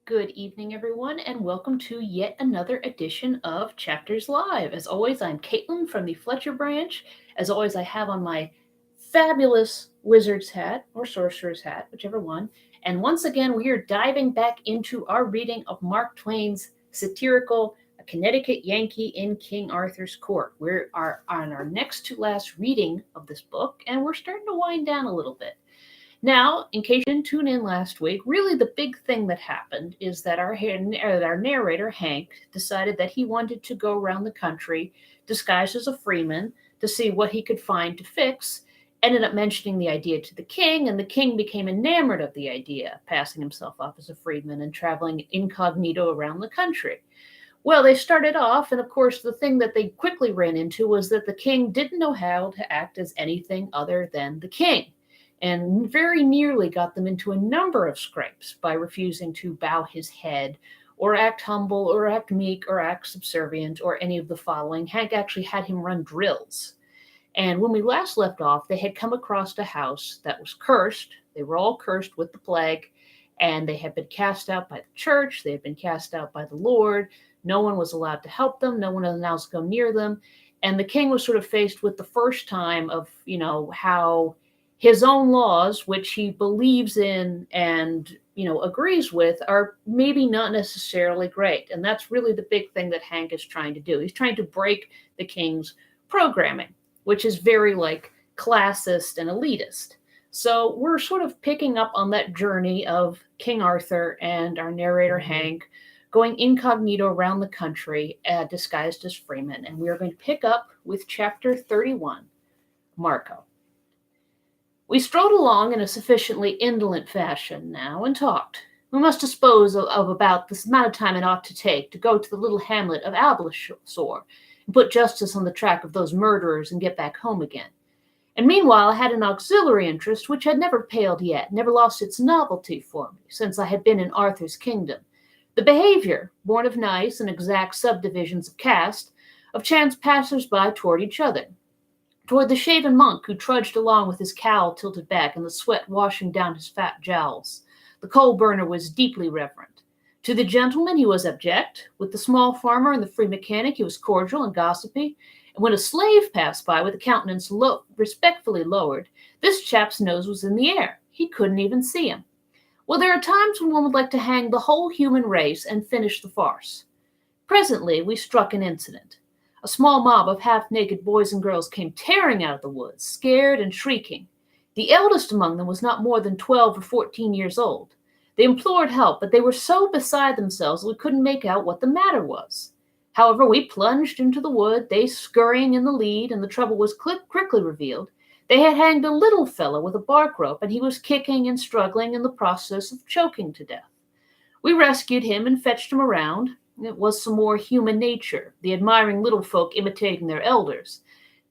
Good evening, everyone, and welcome to yet another edition of Chapters Live. As always, I'm Caitlin from the Fletcher branch. As always, I have on my fabulous wizard's hat or sorcerer's hat, whichever one. And once again, we are diving back into our reading of Mark Twain's satirical A Connecticut Yankee in King Arthur's Court. We are on our next to last reading of this book, and we're starting to wind down a little bit. Now, in case you didn't tune in last week, really the big thing that happened is that our narrator, Hank, decided that he wanted to go around the country disguised as a freeman to see what he could find to fix. Ended up mentioning the idea to the king, and the king became enamored of the idea, passing himself off as a freedman and traveling incognito around the country. Well, they started off, and of course, the thing that they quickly ran into was that the king didn't know how to act as anything other than the king, and very nearly got them into a number of scrapes by refusing to bow his head, or act humble, or act meek, or act subservient, or any of the following. Hank actually had him run drills. And when we last left off, they had come across a house that was cursed. They were all cursed with the plague, and they had been cast out by the church. They had been cast out by the Lord. No one was allowed to help them. No one was allowed to go near them. And the king was sort of faced with the first time of, how his own laws, which he believes in and agrees with, are maybe not necessarily great. And that's really the big thing that Hank is trying to do. He's trying to break the king's programming, which is very classist and elitist. So we're sort of picking up on that journey of King Arthur and our narrator Hank going incognito around the country, disguised as freemen. And we are going to pick up with chapter 31, Marco. We strolled along in a sufficiently indolent fashion now and talked. We must dispose of about this amount of time it ought to take to go to the little hamlet of Alblasore and put justice on the track of those murderers and get back home again. And meanwhile I had an auxiliary interest which had never paled yet, never lost its novelty for me since I had been in Arthur's kingdom. The behavior, born of nice and exact subdivisions of caste, of chance passers-by toward each other, toward the shaven monk who trudged along with his cowl tilted back and the sweat washing down his fat jowls. The coal burner was deeply reverent. To the gentleman he was abject. With the small farmer and the free mechanic he was cordial and gossipy. And when a slave passed by with a countenance respectfully lowered, this chap's nose was in the air. He couldn't even see him. Well, there are times when one would like to hang the whole human race and finish the farce. Presently we struck an incident. A small mob of half-naked boys and girls came tearing out of the woods, scared and shrieking. The eldest among them was not more than 12 or 14 years old. They implored help, but they were so beside themselves that we couldn't make out what the matter was. However, we plunged into the wood, they scurrying in the lead, and the trouble was quickly revealed. They had hanged a little fellow with a bark rope, and he was kicking and struggling in the process of choking to death. We rescued him and fetched him around. It was some more human nature, the admiring little folk imitating their elders.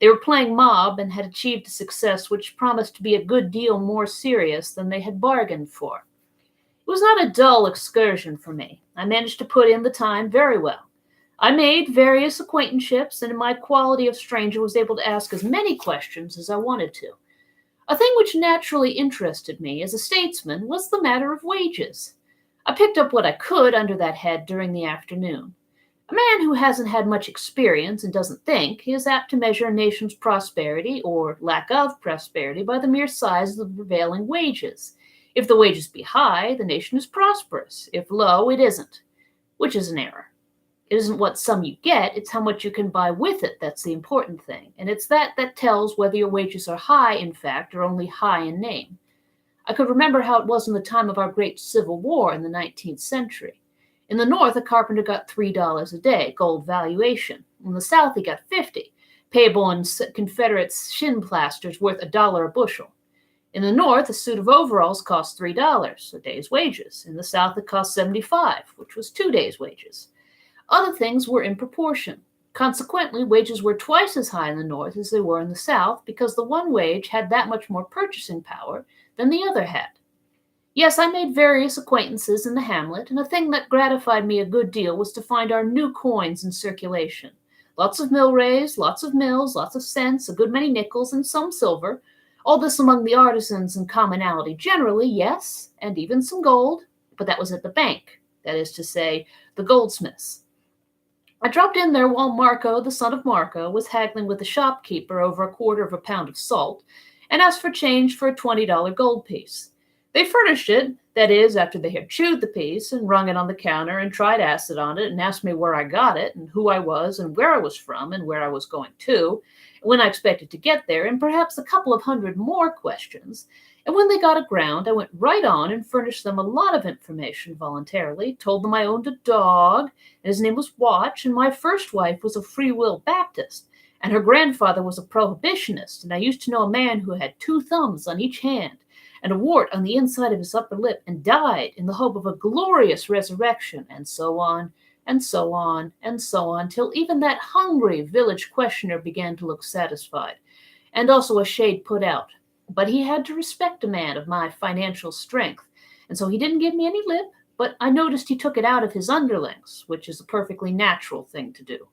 They were playing mob and had achieved a success which promised to be a good deal more serious than they had bargained for. It was not a dull excursion for me. I managed to put in the time very well. I made various acquaintanceships, and in my quality of stranger was able to ask as many questions as I wanted to. A thing which naturally interested me as a statesman was the matter of wages. I picked up what I could under that head during the afternoon. A man who hasn't had much experience and doesn't think is apt to measure a nation's prosperity or lack of prosperity by the mere size of the prevailing wages. If the wages be high, the nation is prosperous. If low, it isn't, which is an error. It isn't what sum you get, it's how much you can buy with it that's the important thing, and it's that tells whether your wages are high in fact or only high in name. I could remember how it was in the time of our great Civil War in the 19th century. In the North, a carpenter got $3 a day, gold valuation. In the South, he got 50, payable in Confederate shin plasters worth $1 a bushel. In the North, a suit of overalls cost $3, a day's wages. In the South, it cost 75, which was 2 days' wages. Other things were in proportion. Consequently, wages were twice as high in the North as they were in the South because the one wage had that much more purchasing power than the other had. Yes, I made various acquaintances in the hamlet, and a thing that gratified me a good deal was to find our new coins in circulation. Lots of millrays, lots of mills, lots of cents, a good many nickels, and some silver. All this among the artisans in commonality generally, yes, and even some gold, but that was at the bank. that is to say, the goldsmith's. I dropped in there while Marco, the son of Marco, was haggling with the shopkeeper over a quarter of a pound of salt, and asked for change for a $20 gold piece. They furnished it, that is, after they had chewed the piece and rung it on the counter and tried acid on it and asked me where I got it and who I was and where I was from and where I was going to, and when I expected to get there, and perhaps a couple of hundred more questions. And when they got aground, I went right on and furnished them a lot of information voluntarily, told them I owned a dog, and his name was Watch, and my first wife was a Free Will Baptist, and her grandfather was a prohibitionist, and I used to know a man who had 2 thumbs on each hand, and a wart on the inside of his upper lip, and died in the hope of a glorious resurrection, and so on, and so on, and so on, till even that hungry village questioner began to look satisfied, and also a shade put out. But he had to respect a man of my financial strength, and so he didn't give me any lip, but I noticed he took it out of his underlings, which is a perfectly natural thing to do.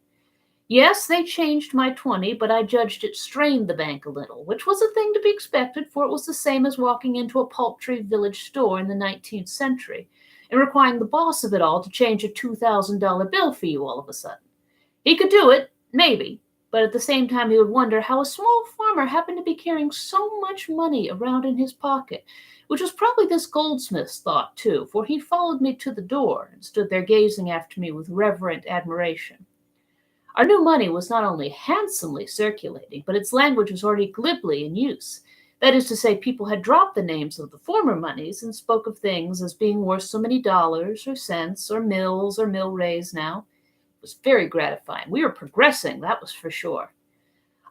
Yes, they changed my 20, but I judged it strained the bank a little, which was a thing to be expected, for it was the same as walking into a paltry village store in the 19th century and requiring the boss of it all to change a $2,000 bill for you all of a sudden. He could do it, maybe, but at the same time he would wonder how a small farmer happened to be carrying so much money around in his pocket, which was probably this goldsmith's thought too, for he followed me to the door and stood there gazing after me with reverent admiration. Our new money was not only handsomely circulating, but its language was already glibly in use. That is to say, people had dropped the names of the former moneys and spoke of things as being worth so many dollars or cents or mills or mill rays now. It was very gratifying. We were progressing, that was for sure.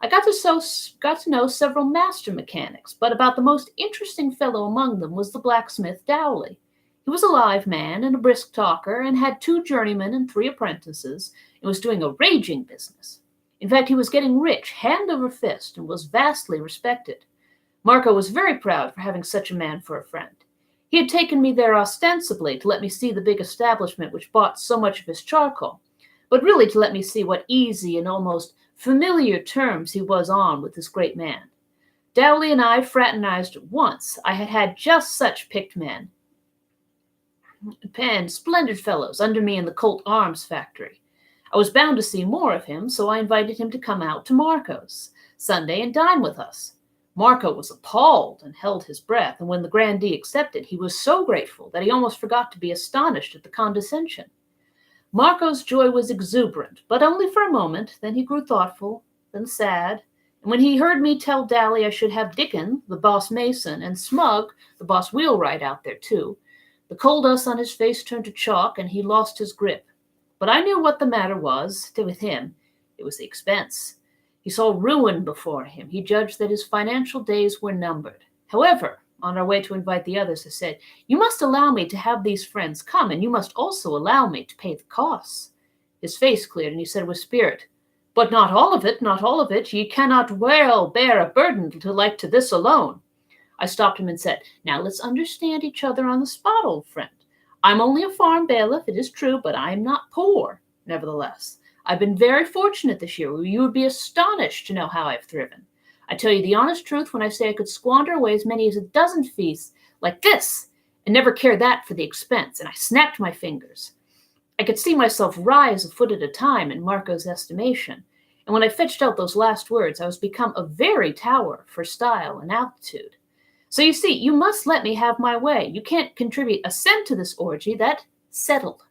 I got to know several master mechanics, but about the most interesting fellow among them was the blacksmith Dowley. He was a live man and a brisk talker, and had 2 journeymen and 3 apprentices, and was doing a raging business. In fact, he was getting rich hand over fist and was vastly respected. Marco was very proud for having such a man for a friend. He had taken me there ostensibly to let me see the big establishment which bought so much of his charcoal, but really to let me see what easy and almost familiar terms he was on with this great man. Dowley and I fraternized at once. I had had just such picked men and splendid fellows under me in the Colt Arms factory. I was bound to see more of him, so I invited him to come out to Marco's Sunday and dine with us. Marco was appalled and held his breath, and when the grandee accepted, he was so grateful that he almost forgot to be astonished at the condescension. Marco's joy was exuberant, but only for a moment. Then he grew thoughtful, then sad, and when he heard me tell Dally I should have Dickon, the boss mason, and Smug, the boss wheelwright, out there too, the coal dust on his face turned to chalk, and he lost his grip. But I knew what the matter was with him. It was the expense. He saw ruin before him. He judged that his financial days were numbered. However, on our way to invite the others, I said, "You must allow me to have these friends come, and you must also allow me to pay the costs." His face cleared, and he said with spirit, "But not all of it, not all of it. Ye cannot well bear a burden to like to this alone." I stopped him and said, "Now let's understand each other on the spot, old friend. I'm only a farm bailiff, it is true, but I am not poor, nevertheless. I've been very fortunate this year. You would be astonished to know how I've thriven. I tell you the honest truth when I say I could squander away as many as a dozen feasts like this and never care that for the expense," and I snapped my fingers. I could see myself rise a foot at a time in Marco's estimation, and when I fetched out those last words, I was become a very tower for style and altitude. So you see, you must let me have my way. You can't contribute a cent to this orgy. That settled.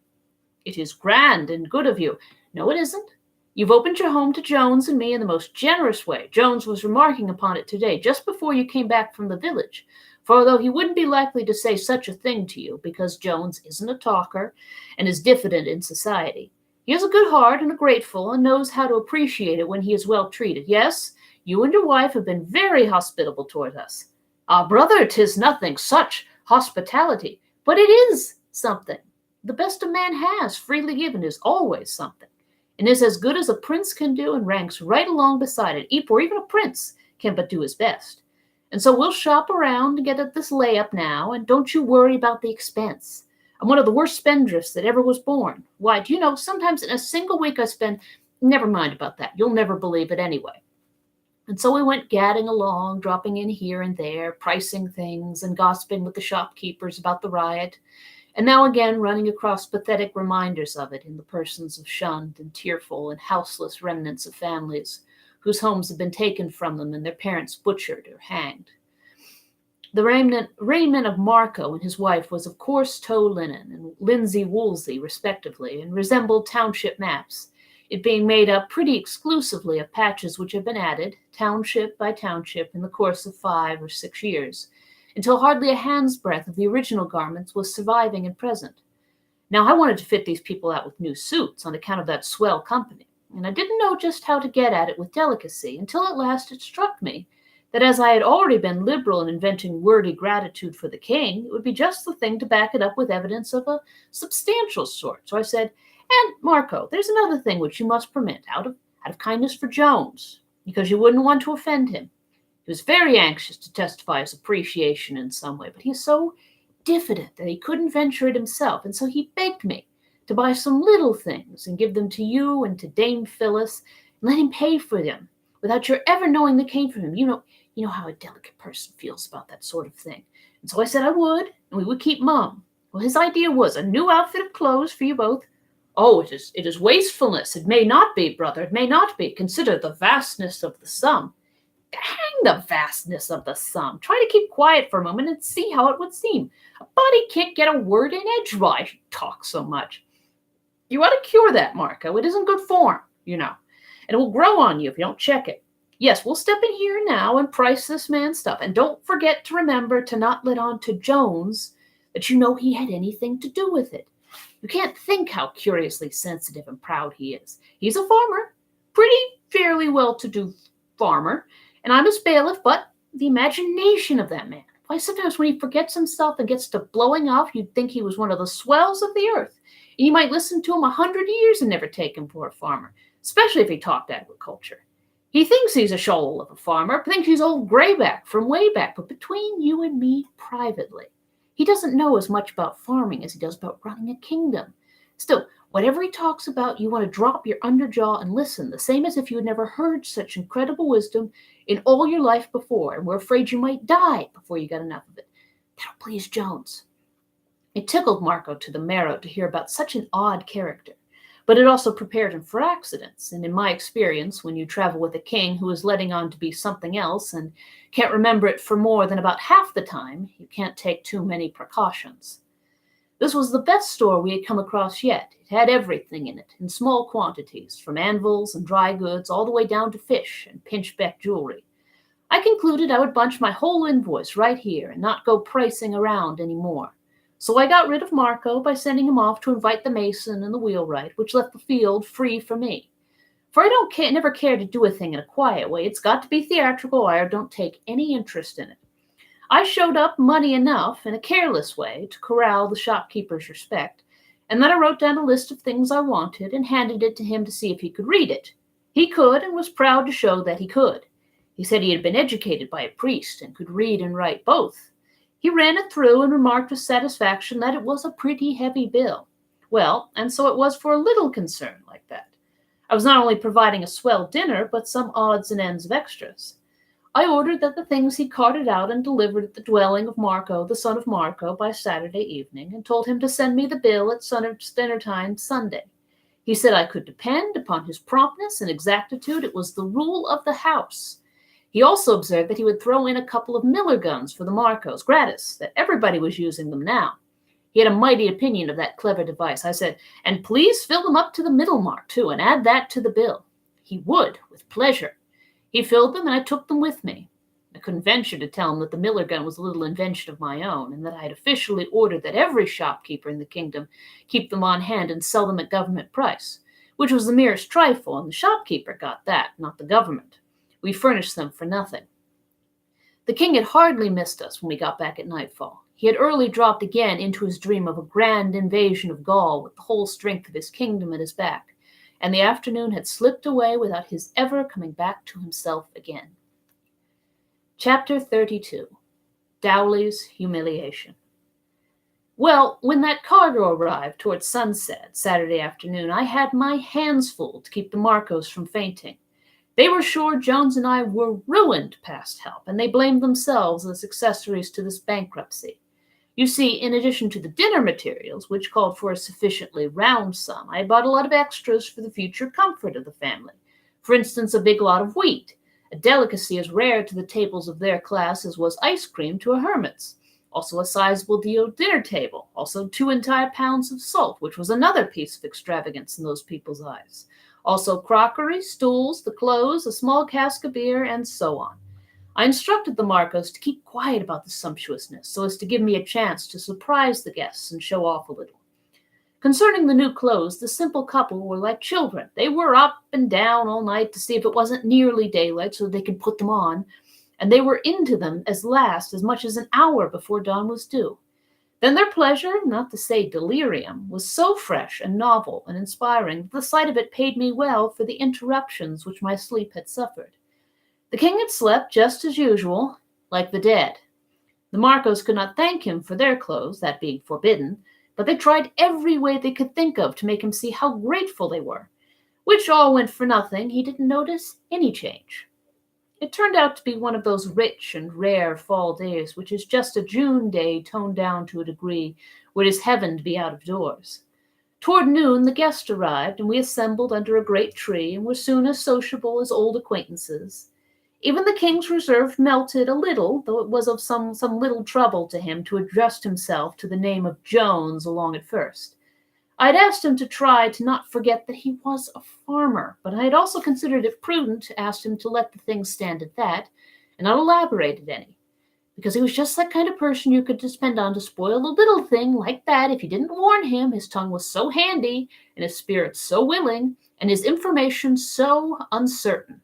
It is grand and good of you. No, it isn't. You've opened your home to Jones and me in the most generous way. Jones was remarking upon it today, just before you came back from the village. For although he wouldn't be likely to say such a thing to you, because Jones isn't a talker and is diffident in society, he has a good heart and a grateful and knows how to appreciate it when he is well treated. Yes, you and your wife have been very hospitable toward us. Ah, brother, 'tis nothing such hospitality, but it is something. The best a man has, freely given, is always something, and is as good as a prince can do and ranks right along beside it, for even a prince can but do his best. And so we'll shop around and get at this layup now, and don't you worry about the expense. I'm one of the worst spendthrifts that ever was born. Why, do you know, sometimes in a single week I spend, never mind about that, you'll never believe it anyway. And so we went gadding along, dropping in here and there, pricing things and gossiping with the shopkeepers about the riot. and now again running across pathetic reminders of it in the persons of shunned and tearful and houseless remnants of families whose homes had been taken from them and their parents butchered or hanged. The raiment of Marco and his wife was of coarse tow linen and linsey-woolsey, respectively, and resembled township maps, it being made up pretty exclusively of patches which had been added, township by township, in the course of 5 or 6 years, until hardly a hand's breadth of the original garments was surviving and present. Now, I wanted to fit these people out with new suits on account of that swell company, and I didn't know just how to get at it with delicacy until at last it struck me that as I had already been liberal in inventing wordy gratitude for the king, it would be just the thing to back it up with evidence of a substantial sort. So I said, "And, Marco, there's another thing which you must permit, out of kindness for Jones, because you wouldn't want to offend him. He was very anxious to testify his appreciation in some way, but he is so diffident that he couldn't venture it himself, and so he begged me to buy some little things and give them to you and to Dame Phyllis, and let him pay for them, without your ever knowing they came from him. You know how a delicate person feels about that sort of thing. And so I said I would, and we would keep mum. Well, his idea was a new outfit of clothes for you both. Oh, it is wastefulness. It may not be, brother, it may not be. Consider the vastness of the sum." Hang the vastness of the sum. Try to keep quiet for a moment and see how it would seem. A body can't get a word in edgewise. You talk so much. You ought to cure that, Marco. It isn't good form, and it will grow on you if you don't check it. Yes, we'll step in here now and price this man's stuff. And don't forget to remember to not let on to Jones that you know he had anything to do with it. You can't think how curiously sensitive and proud he is. He's a farmer, pretty fairly well-to-do farmer, and I'm his bailiff, but the imagination of that man. Why, sometimes when he forgets himself and gets to blowing off, you'd think he was one of the swells of the earth. And you might listen to him 100 years and never take him for a farmer, especially if he talked agriculture. He thinks he's a shoal of a farmer, thinks he's old Grayback from way back, but between you and me privately, he doesn't know as much about farming as he does about running a kingdom. Still, whatever he talks about, you want to drop your underjaw and listen, the same as if you had never heard such incredible wisdom in all your life before, and were afraid you might die before you got enough of it. That'll please Jones. It tickled Marco to the marrow to hear about such an odd character, but it also prepared him for accidents, and in my experience, when you travel with a king who is letting on to be something else and can't remember it for more than about half the time, you can't take too many precautions. This was the best store we had come across yet. It had everything in it, in small quantities, from anvils and dry goods all the way down to fish and pinchbeck jewelry. I concluded I would bunch my whole invoice right here and not go pricing around any more. So I got rid of Marco by sending him off to invite the mason and the wheelwright, which left the field free for me. For I never care to do a thing in a quiet way. It's got to be theatrical, or I don't take any interest in it. I showed up money enough in a careless way to corral the shopkeeper's respect, and then I wrote down a list of things I wanted and handed it to him to see if he could read it. He could, and was proud to show that he could. He said he had been educated by a priest and could read and write both. He ran it through and remarked with satisfaction that it was a pretty heavy bill. Well, and so it was for a little concern like that. I was not only providing a swell dinner, but some odds and ends of extras. I ordered that the things he carted out and delivered at the dwelling of Marco, the son of Marco, by Saturday evening, and told him to send me the bill at dinner time Sunday. He said I could depend upon his promptness and exactitude. It was the rule of the house. He also observed that he would throw in a couple of Miller guns for the Marcos, gratis, that everybody was using them now. He had a mighty opinion of that clever device. I said, "And please fill them up to the middle mark, too, and add that to the bill." He would, with pleasure. He filled them, and I took them with me. I couldn't venture to tell him that the Miller gun was a little invention of my own, and that I had officially ordered that every shopkeeper in the kingdom keep them on hand and sell them at government price, which was the merest trifle, and the shopkeeper got that, not the government. We furnished them for nothing. The king had hardly missed us when we got back at nightfall. He had early dropped again into his dream of a grand invasion of Gaul with the whole strength of his kingdom at his back, and the afternoon had slipped away without his ever coming back to himself again. Chapter 32. Dowley's Humiliation. Well, when that cargo arrived towards sunset Saturday afternoon, I had my hands full to keep the Marcos from fainting. They were sure Jones and I were ruined past help, and they blamed themselves as accessories to this bankruptcy. You see, in addition to the dinner materials, which called for a sufficiently round sum, I bought a lot of extras for the future comfort of the family. For instance, a big lot of wheat, a delicacy as rare to the tables of their class as was ice cream to a hermit's. Also a sizable deal dinner table, also 2 entire pounds of salt, which was another piece of extravagance in those people's eyes. Also crockery, stools, the clothes, a small cask of beer, and so on. I instructed the Marcos to keep quiet about the sumptuousness, so as to give me a chance to surprise the guests and show off a little. Concerning the new clothes, the simple couple were like children. They were up and down all night to see if it wasn't nearly daylight so they could put them on, and they were into them as much as an hour before dawn was due. Then their pleasure, not to say delirium, was so fresh and novel and inspiring that the sight of it paid me well for the interruptions which my sleep had suffered. The king had slept just as usual, like the dead. The Marcos could not thank him for their clothes, that being forbidden, but they tried every way they could think of to make him see how grateful they were, which all went for nothing. He didn't notice any change. It turned out to be one of those rich and rare fall days, which is just a June day toned down to a degree where it is heaven to be out of doors. Toward noon the guests arrived, and we assembled under a great tree, and were soon as sociable as old acquaintances. Even the king's reserve melted a little, though it was of some little trouble to him to adjust himself to the name of Jones along at first. I had asked him to try to not forget that he was a farmer, but I had also considered it prudent to ask him to let the thing stand at that, and not elaborate it any, because he was just that kind of person you could depend on to spoil a little thing like that if you didn't warn him. His tongue was so handy, and his spirit so willing, and his information so uncertain.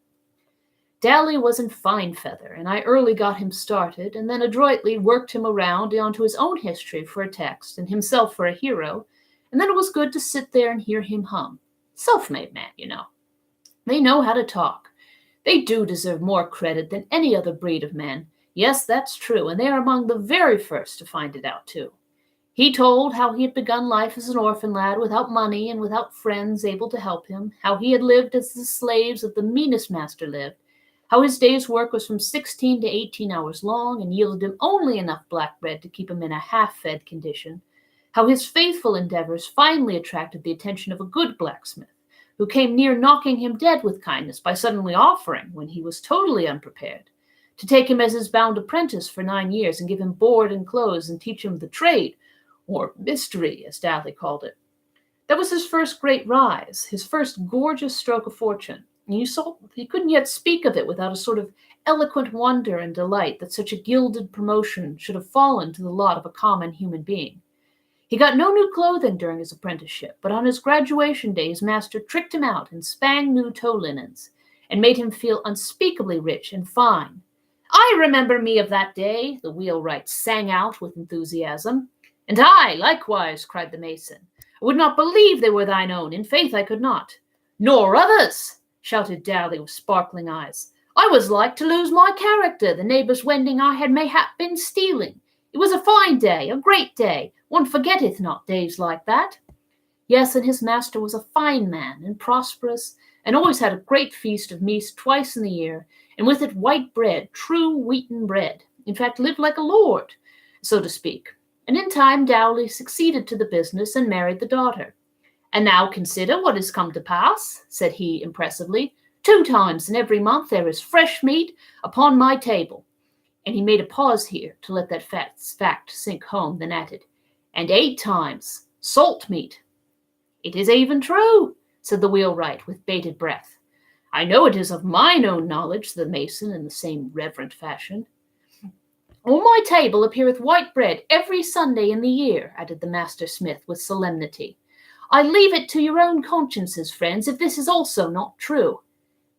Dally was in fine feather, and I early got him started, and then adroitly worked him around onto his own history for a text, and himself for a hero, and then it was good to sit there and hear him hum. Self-made man, you know. They know how to talk. They do deserve more credit than any other breed of men. Yes, that's true, and they are among the very first to find it out, too. He told how he had begun life as an orphan lad without money and without friends able to help him, how he had lived as the slaves of the meanest master lived, how his day's work was from 16 to 18 hours long and yielded him only enough black bread to keep him in a half-fed condition, how his faithful endeavors finally attracted the attention of a good blacksmith, who came near knocking him dead with kindness by suddenly offering, when he was totally unprepared, to take him as his bound apprentice for 9 years and give him board and clothes and teach him the trade, or mystery, as Dally called it. That was his first great rise, his first gorgeous stroke of fortune. And you saw he couldn't yet speak of it without a sort of eloquent wonder and delight that such a gilded promotion should have fallen to the lot of a common human being. He got no new clothing during his apprenticeship, but on his graduation day his master tricked him out in spang new tow linens, and made him feel unspeakably rich and fine. "I remember me of that day," the wheelwright sang out with enthusiasm. "And I, likewise," cried the mason. "I would not believe they were thine own. In faith, I could not." "Nor others," shouted Dally with sparkling eyes. "I was like to lose my character. The neighbour's wending I had mayhap been stealing. It was a fine day, a great day. One forgetteth not days like that." Yes, and his master was a fine man and prosperous, and always had a great feast of meats twice in the year, and with it white bread, true wheaten bread. In fact, lived like a lord, so to speak. And in time Dowley succeeded to the business and married the daughter. "And now consider what has come to pass," said he impressively. 2 times in every month there is fresh meat upon my table." And he made a pause here to let that fact sink home, then added, "And 8 times salt meat." "It is even true," said the wheelwright with bated breath. "I know it is of mine own knowledge," said the mason in the same reverent fashion. "On my table appeareth white bread every Sunday in the year," added the master smith with solemnity. "I leave it to your own consciences, friends, if this is also not true."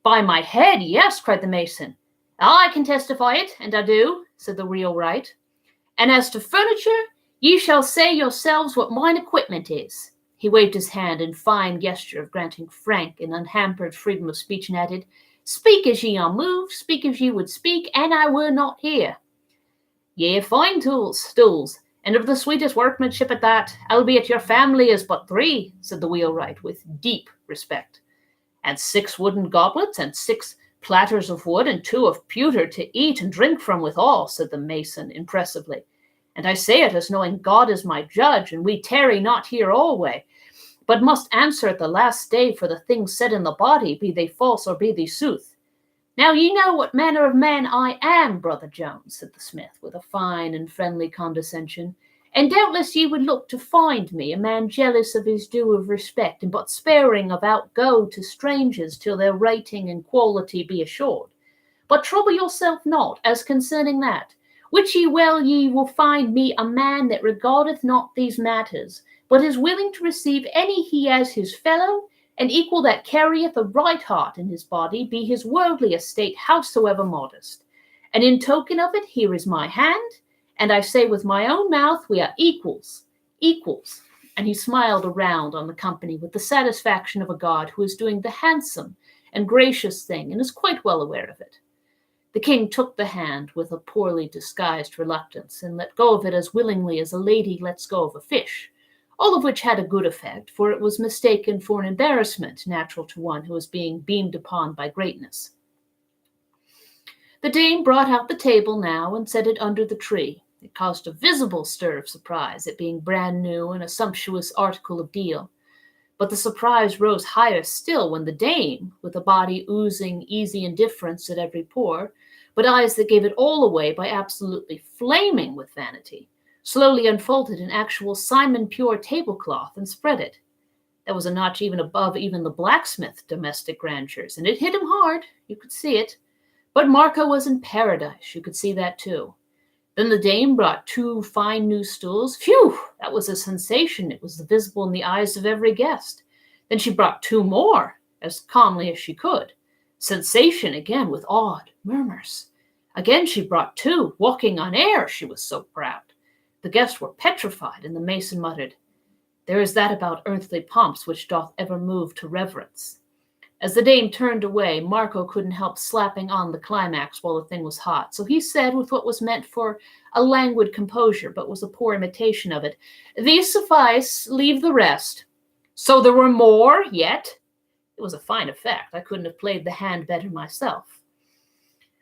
"By my head, yes," cried the mason. "I can testify it, and I do," said the wheelwright. "And as to furniture, ye shall say yourselves what mine equipment is." He waved his hand in fine gesture of granting frank and unhampered freedom of speech, and added, "Speak as ye are moved, speak as ye would speak, and I were not here." "Ye have fine stools, and of the sweetest workmanship at that, albeit your family is but 3, said the wheelwright with deep respect. "And 6 wooden goblets, and 6 platters of wood, and 2 of pewter to eat and drink from withal," said the mason impressively. And I say it as knowing God is my judge, and we tarry not here alway, but must answer at the last day for the things said in the body, be they false or be they sooth. Now ye know what manner of man I am, brother Jones, said the smith, with a fine and friendly condescension, and doubtless ye would look to find me a man jealous of his due of respect, and but sparing of outgo to strangers till their rating and quality be assured. But trouble yourself not as concerning that, which ye will find me a man that regardeth not these matters, but is willing to receive any he as his fellow, and equal that carrieth a right heart in his body, be his worldly estate howsoever modest. And in token of it, here is my hand, and I say with my own mouth, we are equals, equals. And he smiled around on the company with the satisfaction of a god who is doing the handsome and gracious thing, and is quite well aware of it. The king took the hand with a poorly disguised reluctance, and let go of it as willingly as a lady lets go of a fish, all of which had a good effect, for it was mistaken for an embarrassment natural to one who was being beamed upon by greatness. The dame brought out the table now and set it under the tree. It caused a visible stir of surprise, it being brand new and a sumptuous article of deal. But the surprise rose higher still when the dame, with a body oozing easy indifference at every pore, but eyes that gave it all away by absolutely flaming with vanity, slowly unfolded an actual Simon Pure tablecloth and spread it. That was a notch even above even the Blacksmith domestic grandeurs, and it hit him hard, you could see it. But Marco was in paradise, you could see that too. Then the dame brought 2 fine new stools. Phew, that was a sensation. It was visible in the eyes of every guest. Then she brought 2 more, as calmly as she could. Sensation again with awed murmurs. Again she brought 2, walking on air, she was so proud. The guests were petrified, and the mason muttered, "There is that about earthly pomps which doth ever move to reverence." As the dame turned away, Marco couldn't help slapping on the climax while the thing was hot, so he said with what was meant for a languid composure, but was a poor imitation of it, "These suffice, leave the rest." "So there were more yet?" It was a fine effect. I couldn't have played the hand better myself.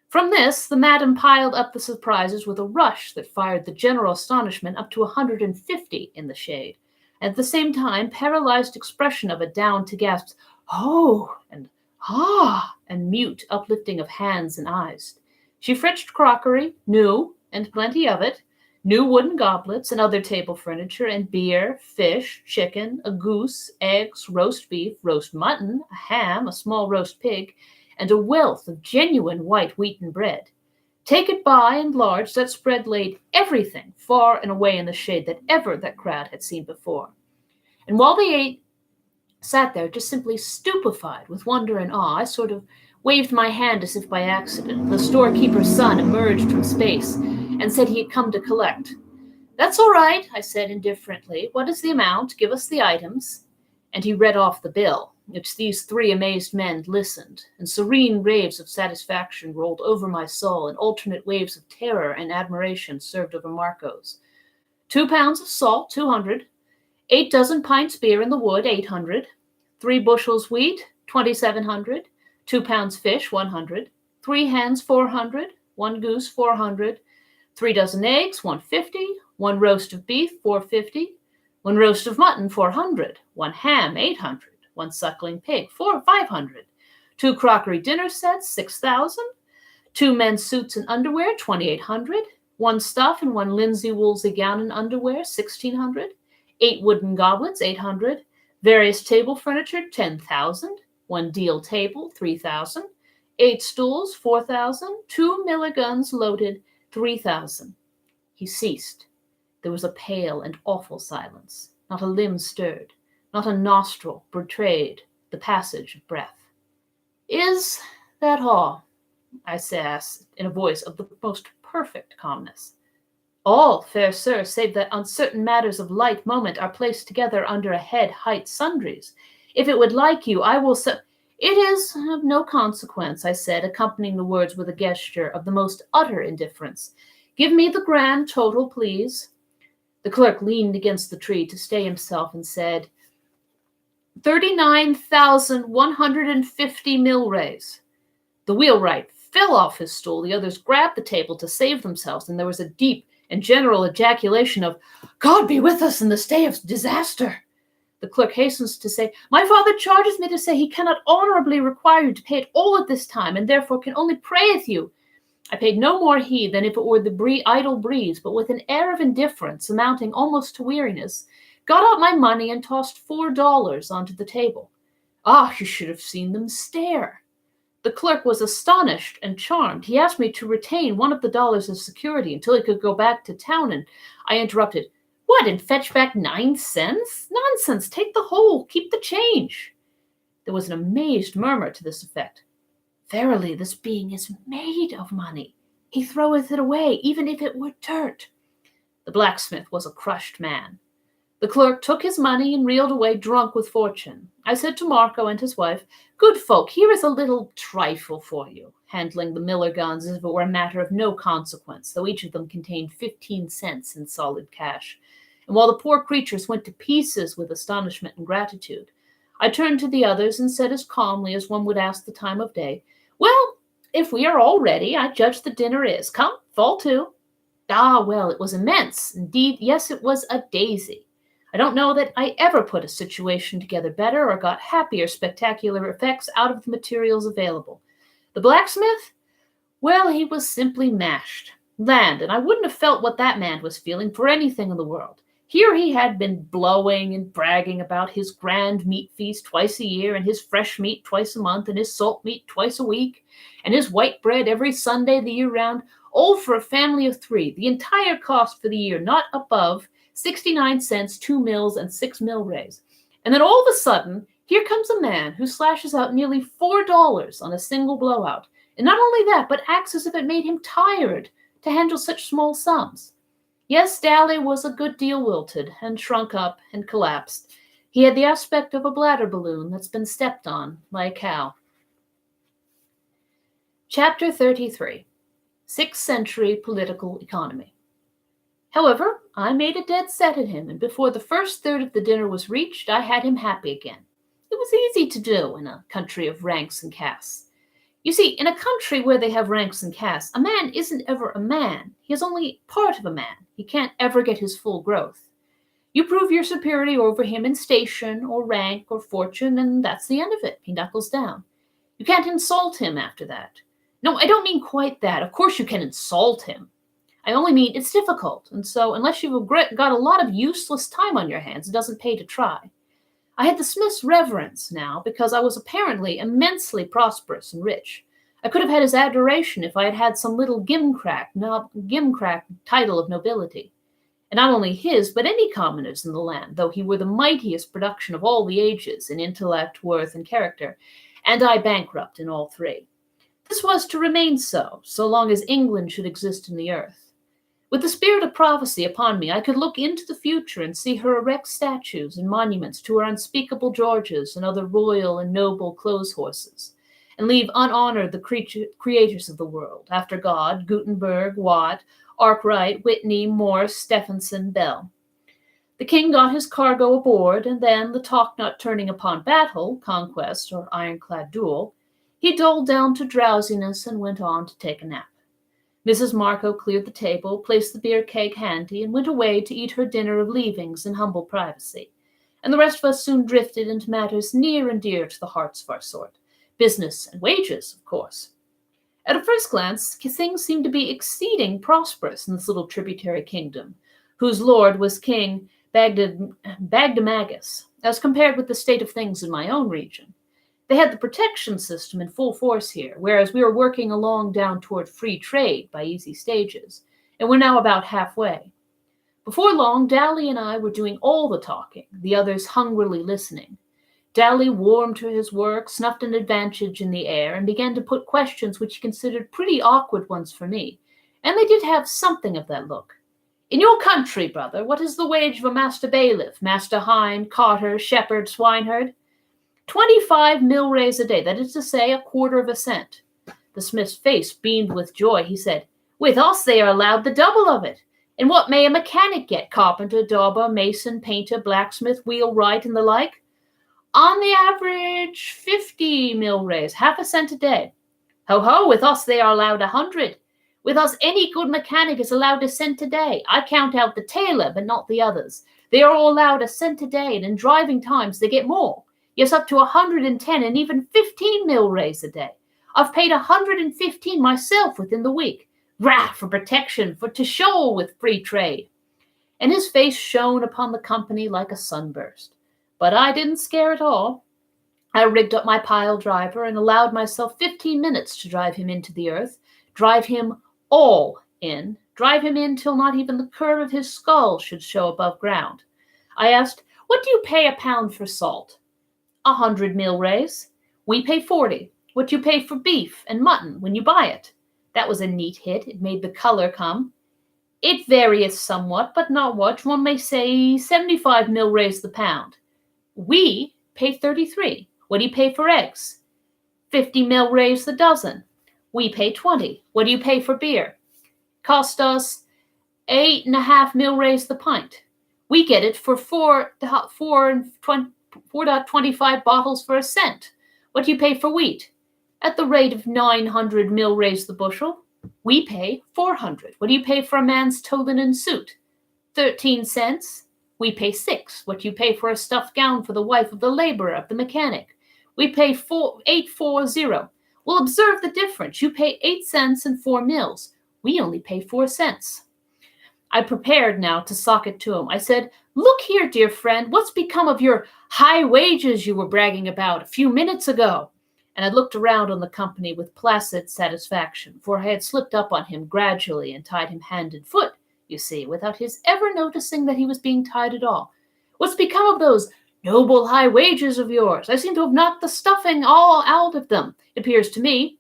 From this, the madam piled up the surprises with a rush that fired the general astonishment up to 150 in the shade. At the same time, paralyzed expression of it down to gasps, "Oh," and "ah," and mute uplifting of hands and eyes. She fetched crockery, new, and plenty of it, new wooden goblets and other table furniture, and beer, fish, chicken, a goose, eggs, roast beef, roast mutton, a ham, a small roast pig, and a wealth of genuine white wheaten bread. Take it by and large, that spread laid everything far and away in the shade that ever that crowd had seen before. And while they ate, sat there just simply stupefied with wonder and awe. I sort of waved my hand as if by accident. The storekeeper's son emerged from space and said he had come to collect. "That's all right," I said indifferently. "What is the amount? Give us the items." And he read off the bill, which these 3 amazed men listened, and serene waves of satisfaction rolled over my soul, and alternate waves of terror and admiration served over Marco's. 2 pounds of salt, 200. 8 dozen pints beer in the wood, 800. 3 bushels wheat, 2,700. 2 pounds fish, 100. 3 hens, 400. 1 goose, 400. 3 dozen eggs, 150. 1 roast of beef, 450. 1 roast of mutton, 400. 1 ham, 800. 1 suckling pig, 500. 2 crockery dinner sets, 6,000. 2 men's suits and underwear, 2,800. 1 stuff and 1 linsey woolsey gown and underwear, 1,600. 8 wooden goblets, 800. Various table furniture, 10,000. 1 deal table, 3,000. 8 stools, 4,000. 2 miller guns loaded, 3,000. He ceased. There was a pale and awful silence. Not a limb stirred. Not a nostril betrayed the passage of breath. "Is that all?" I asked in a voice of the most perfect calmness. "All, fair sir, save that uncertain matters of light moment are placed together under a head height sundries. If it would like you, I will "It is of no consequence," I said, accompanying the words with a gesture of the most utter indifference. "Give me the grand total, please." The clerk leaned against the tree to stay himself and said, 39,150 milrays. The wheelwright fell off his stool. The others grabbed the table to save themselves, and there was a deep and general ejaculation of, "God be with us in this day of disaster." The clerk hastens to say, "My father charges me to say he cannot honorably require you to pay it all at this time, and therefore can only pray with you." I paid no more heed than if it were the idle breeze, but with an air of indifference amounting almost to weariness, got out my money and tossed $4 onto the table. Ah, you should have seen them stare. The clerk was astonished and charmed. He asked me to retain one of the dollars as security until he could go back to town, and I interrupted. "What, and fetch back 9 cents? Nonsense, take the whole, keep the change." There was an amazed murmur to this effect. "Verily, this being is made of money. He throweth it away, even if it were dirt." The blacksmith was a crushed man. The clerk took his money and reeled away drunk with fortune. I said to Marco and his wife, "Good folk, here is a little trifle for you," handling the miller guns as if it were a matter of no consequence, though each of them contained 15 cents in solid cash. And while the poor creatures went to pieces with astonishment and gratitude, I turned to the others and said as calmly as one would ask the time of day, "Well, if we are all ready, I judge the dinner is. Come, fall to." Ah, well, it was immense. Indeed, yes, it was a daisy. I don't know that I ever put a situation together better or got happier spectacular effects out of the materials available. The blacksmith? Well, he was simply mashed. Land, and I wouldn't have felt what that man was feeling for anything in the world. Here he had been blowing and bragging about his grand meat feast twice a year, and his fresh meat twice a month, and his salt meat twice a week, and his white bread every Sunday the year round, all for a family of 3, the entire cost for the year not above 69 cents, 2 mills, and 6 mill rays. And then all of a sudden, here comes a man who slashes out nearly $4 on a single blowout. And not only that, but acts as if it made him tired to handle such small sums. Yes, Dally was a good deal wilted and shrunk up and collapsed. He had the aspect of a bladder balloon that's been stepped on by a cow. Chapter 33. 6th Century Political Economy. However, I made a dead set at him, and before the first third of the dinner was reached, I had him happy again. It was easy to do in a country of ranks and castes. You see, in a country where they have ranks and castes, a man isn't ever a man. He is only part of a man. He can't ever get his full growth. You prove your superiority over him in station or rank or fortune, and that's the end of it. He knuckles down. You can't insult him after that. No, I don't mean quite that. Of course you can insult him. I only mean it's difficult, and so unless you've got a lot of useless time on your hands, it doesn't pay to try. I had the smith's reverence now because I was apparently immensely prosperous and rich. I could have had his adoration if I had had some little gimcrack title of nobility. And not only his, but any commoner's in the land, though he were the mightiest production of all the ages in intellect, worth, and character, and I bankrupt in all 3. This was to remain so long as England should exist in the earth. With the spirit of prophecy upon me, I could look into the future and see her erect statues and monuments to her unspeakable Georges and other royal and noble clothes horses, and leave unhonored the creators of the world, after God, Gutenberg, Watt, Arkwright, Whitney, Morse, Stephenson, Bell. The king got his cargo aboard, and then, the talk not turning upon battle, conquest, or ironclad duel, he dulled down to drowsiness and went on to take a nap. Mrs. Marco cleared the table, placed the beer keg handy, and went away to eat her dinner of leavings in humble privacy. And the rest of us soon drifted into matters near and dear to the hearts of our sort. Business and wages, of course. At a first glance, things seemed to be exceeding prosperous in this little tributary kingdom, whose lord was King Bagdemagus, as compared with the state of things in my own region. They had the protection system in full force here, whereas we were working along down toward free trade by easy stages, and we're now about halfway. Before long, Dally and I were doing all the talking, the others hungrily listening. Dally warmed to his work, snuffed an advantage in the air, and began to put questions which he considered pretty awkward ones for me, and they did have something of that look. "In your country, brother, what is the wage of a master bailiff, master hind, carter, shepherd, swineherd?" 25 milrays a day, that is to say, 1/4 of a cent. The smith's face beamed with joy. He said, "With us they are allowed the double of it. And what may a mechanic get? Carpenter, dauber, mason, painter, blacksmith, wheelwright, and the like?" "On the average, 50 milrays, half a cent a day." "Ho, ho, with us they are allowed 100. With us, any good mechanic is allowed a cent a day. I count out the tailor, but not the others. They are all allowed a cent a day, and in driving times they get more. Yes, up to 110 and even 15 mil raise a day. I've paid 115 myself within the week. Rah, for protection, for to show with free trade. And his face shone upon the company like a sunburst. But I didn't scare at all. I rigged up my pile driver and allowed myself 15 minutes to drive him into the earth, drive him all in, drive him in till not even the curve of his skull should show above ground. I asked, "What do you pay a pound for salt?" 100 mil raise. We pay 40. What do you pay for beef and mutton when you buy it? That was a neat hit. It made the color come. It varieth somewhat, but not much. One may say 75 mil raise the pound. We pay 33. What do you pay for eggs? 50 mil raise the dozen. We pay 20. What do you pay for beer? Cost us 8.5 mil raise the pint. We get it for 4.25 bottles for a cent. What do you pay for wheat? At the rate of 900 mil raise the bushel. We pay 400. What do you pay for a man's tow linen suit? 13 cents. We pay 6. What do you pay for a stuffed gown for the wife of the laborer, of the mechanic? We pay 8.40. Well, observe the difference. You pay 8 cents and 4 mils. We only pay 4 cents. I prepared now to sock it to him. I said, "Look here, dear friend, what's become of your high wages you were bragging about a few minutes ago?" And I looked around on the company with placid satisfaction, for I had slipped up on him gradually and tied him hand and foot, you see, without his ever noticing that he was being tied at all. "What's become of those noble high wages of yours? I seem to have knocked the stuffing all out of them, it appears to me."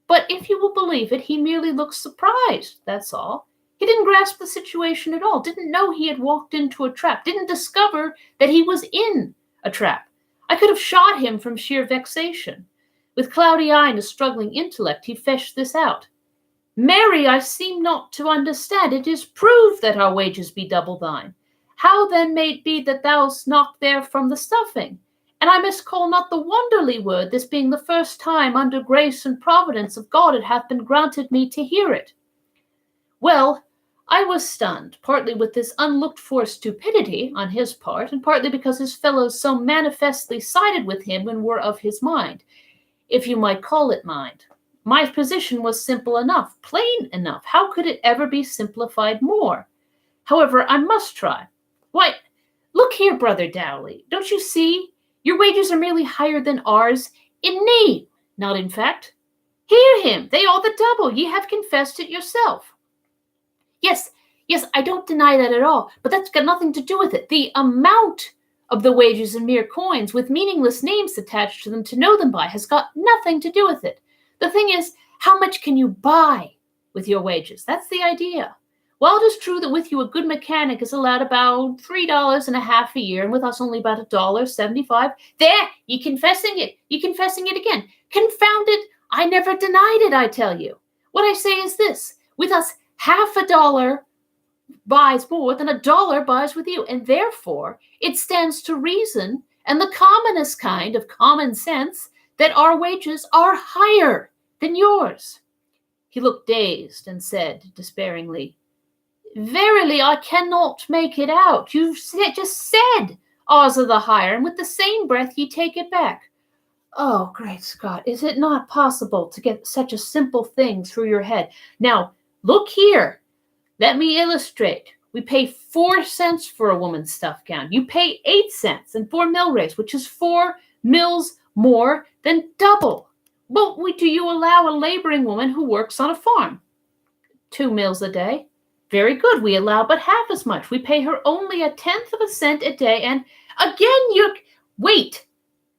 But if you will believe it, he merely looked surprised, that's all. He didn't grasp the situation at all, didn't know he had walked into a trap, didn't discover that he was in a trap. I could have shot him from sheer vexation. With cloudy eye and a struggling intellect, he fetched this out. "Mary, I seem not to understand. It is proved that our wages be double thine. How then may it be that thou'st knocked there from the stuffing? And I miscall not the wonderly word, this being the first time under grace and providence of God it hath been granted me to hear it." Well, I was stunned, partly with this unlooked-for stupidity on his part, and partly because his fellows so manifestly sided with him and were of his mind, if you might call it mind. My position was simple enough, plain enough. How could it ever be simplified more? However, I must try. "Why, look here, Brother Dowley, don't you see? Your wages are merely higher than ours in name, not in fact. Hear him, they are the double. Ye have confessed it yourself." Yes, I don't deny that at all, but that's got nothing to do with it. The amount of the wages in mere coins with meaningless names attached to them to know them by has got nothing to do with it. The thing is, how much can you buy with your wages? That's the idea. While it is true that with you a good mechanic is allowed about $3.50 a year, and with us only about $1.75, there, you're confessing it again. Confound it, I never denied it, I tell you. What I say is this, with us half a dollar buys more than $1 buys with you, and therefore it stands to reason, and the commonest kind of common sense, that our wages are higher than yours. He looked dazed and said despairingly, "Verily, I cannot make it out. You've just said ours are the higher, and with the same breath ye take it back. Oh, great Scott, is it not possible to get such a simple thing through your head? Now, look here. Let me illustrate. We pay 4 cents for a woman's stuff gown. You pay 8 cents and 4 mil raise, which is 4 mils more than double. But do you allow a laboring woman who works on a farm? 2 mils a day. Very good. We allow but half as much. We pay her only 1/10 of a cent a day, and again wait.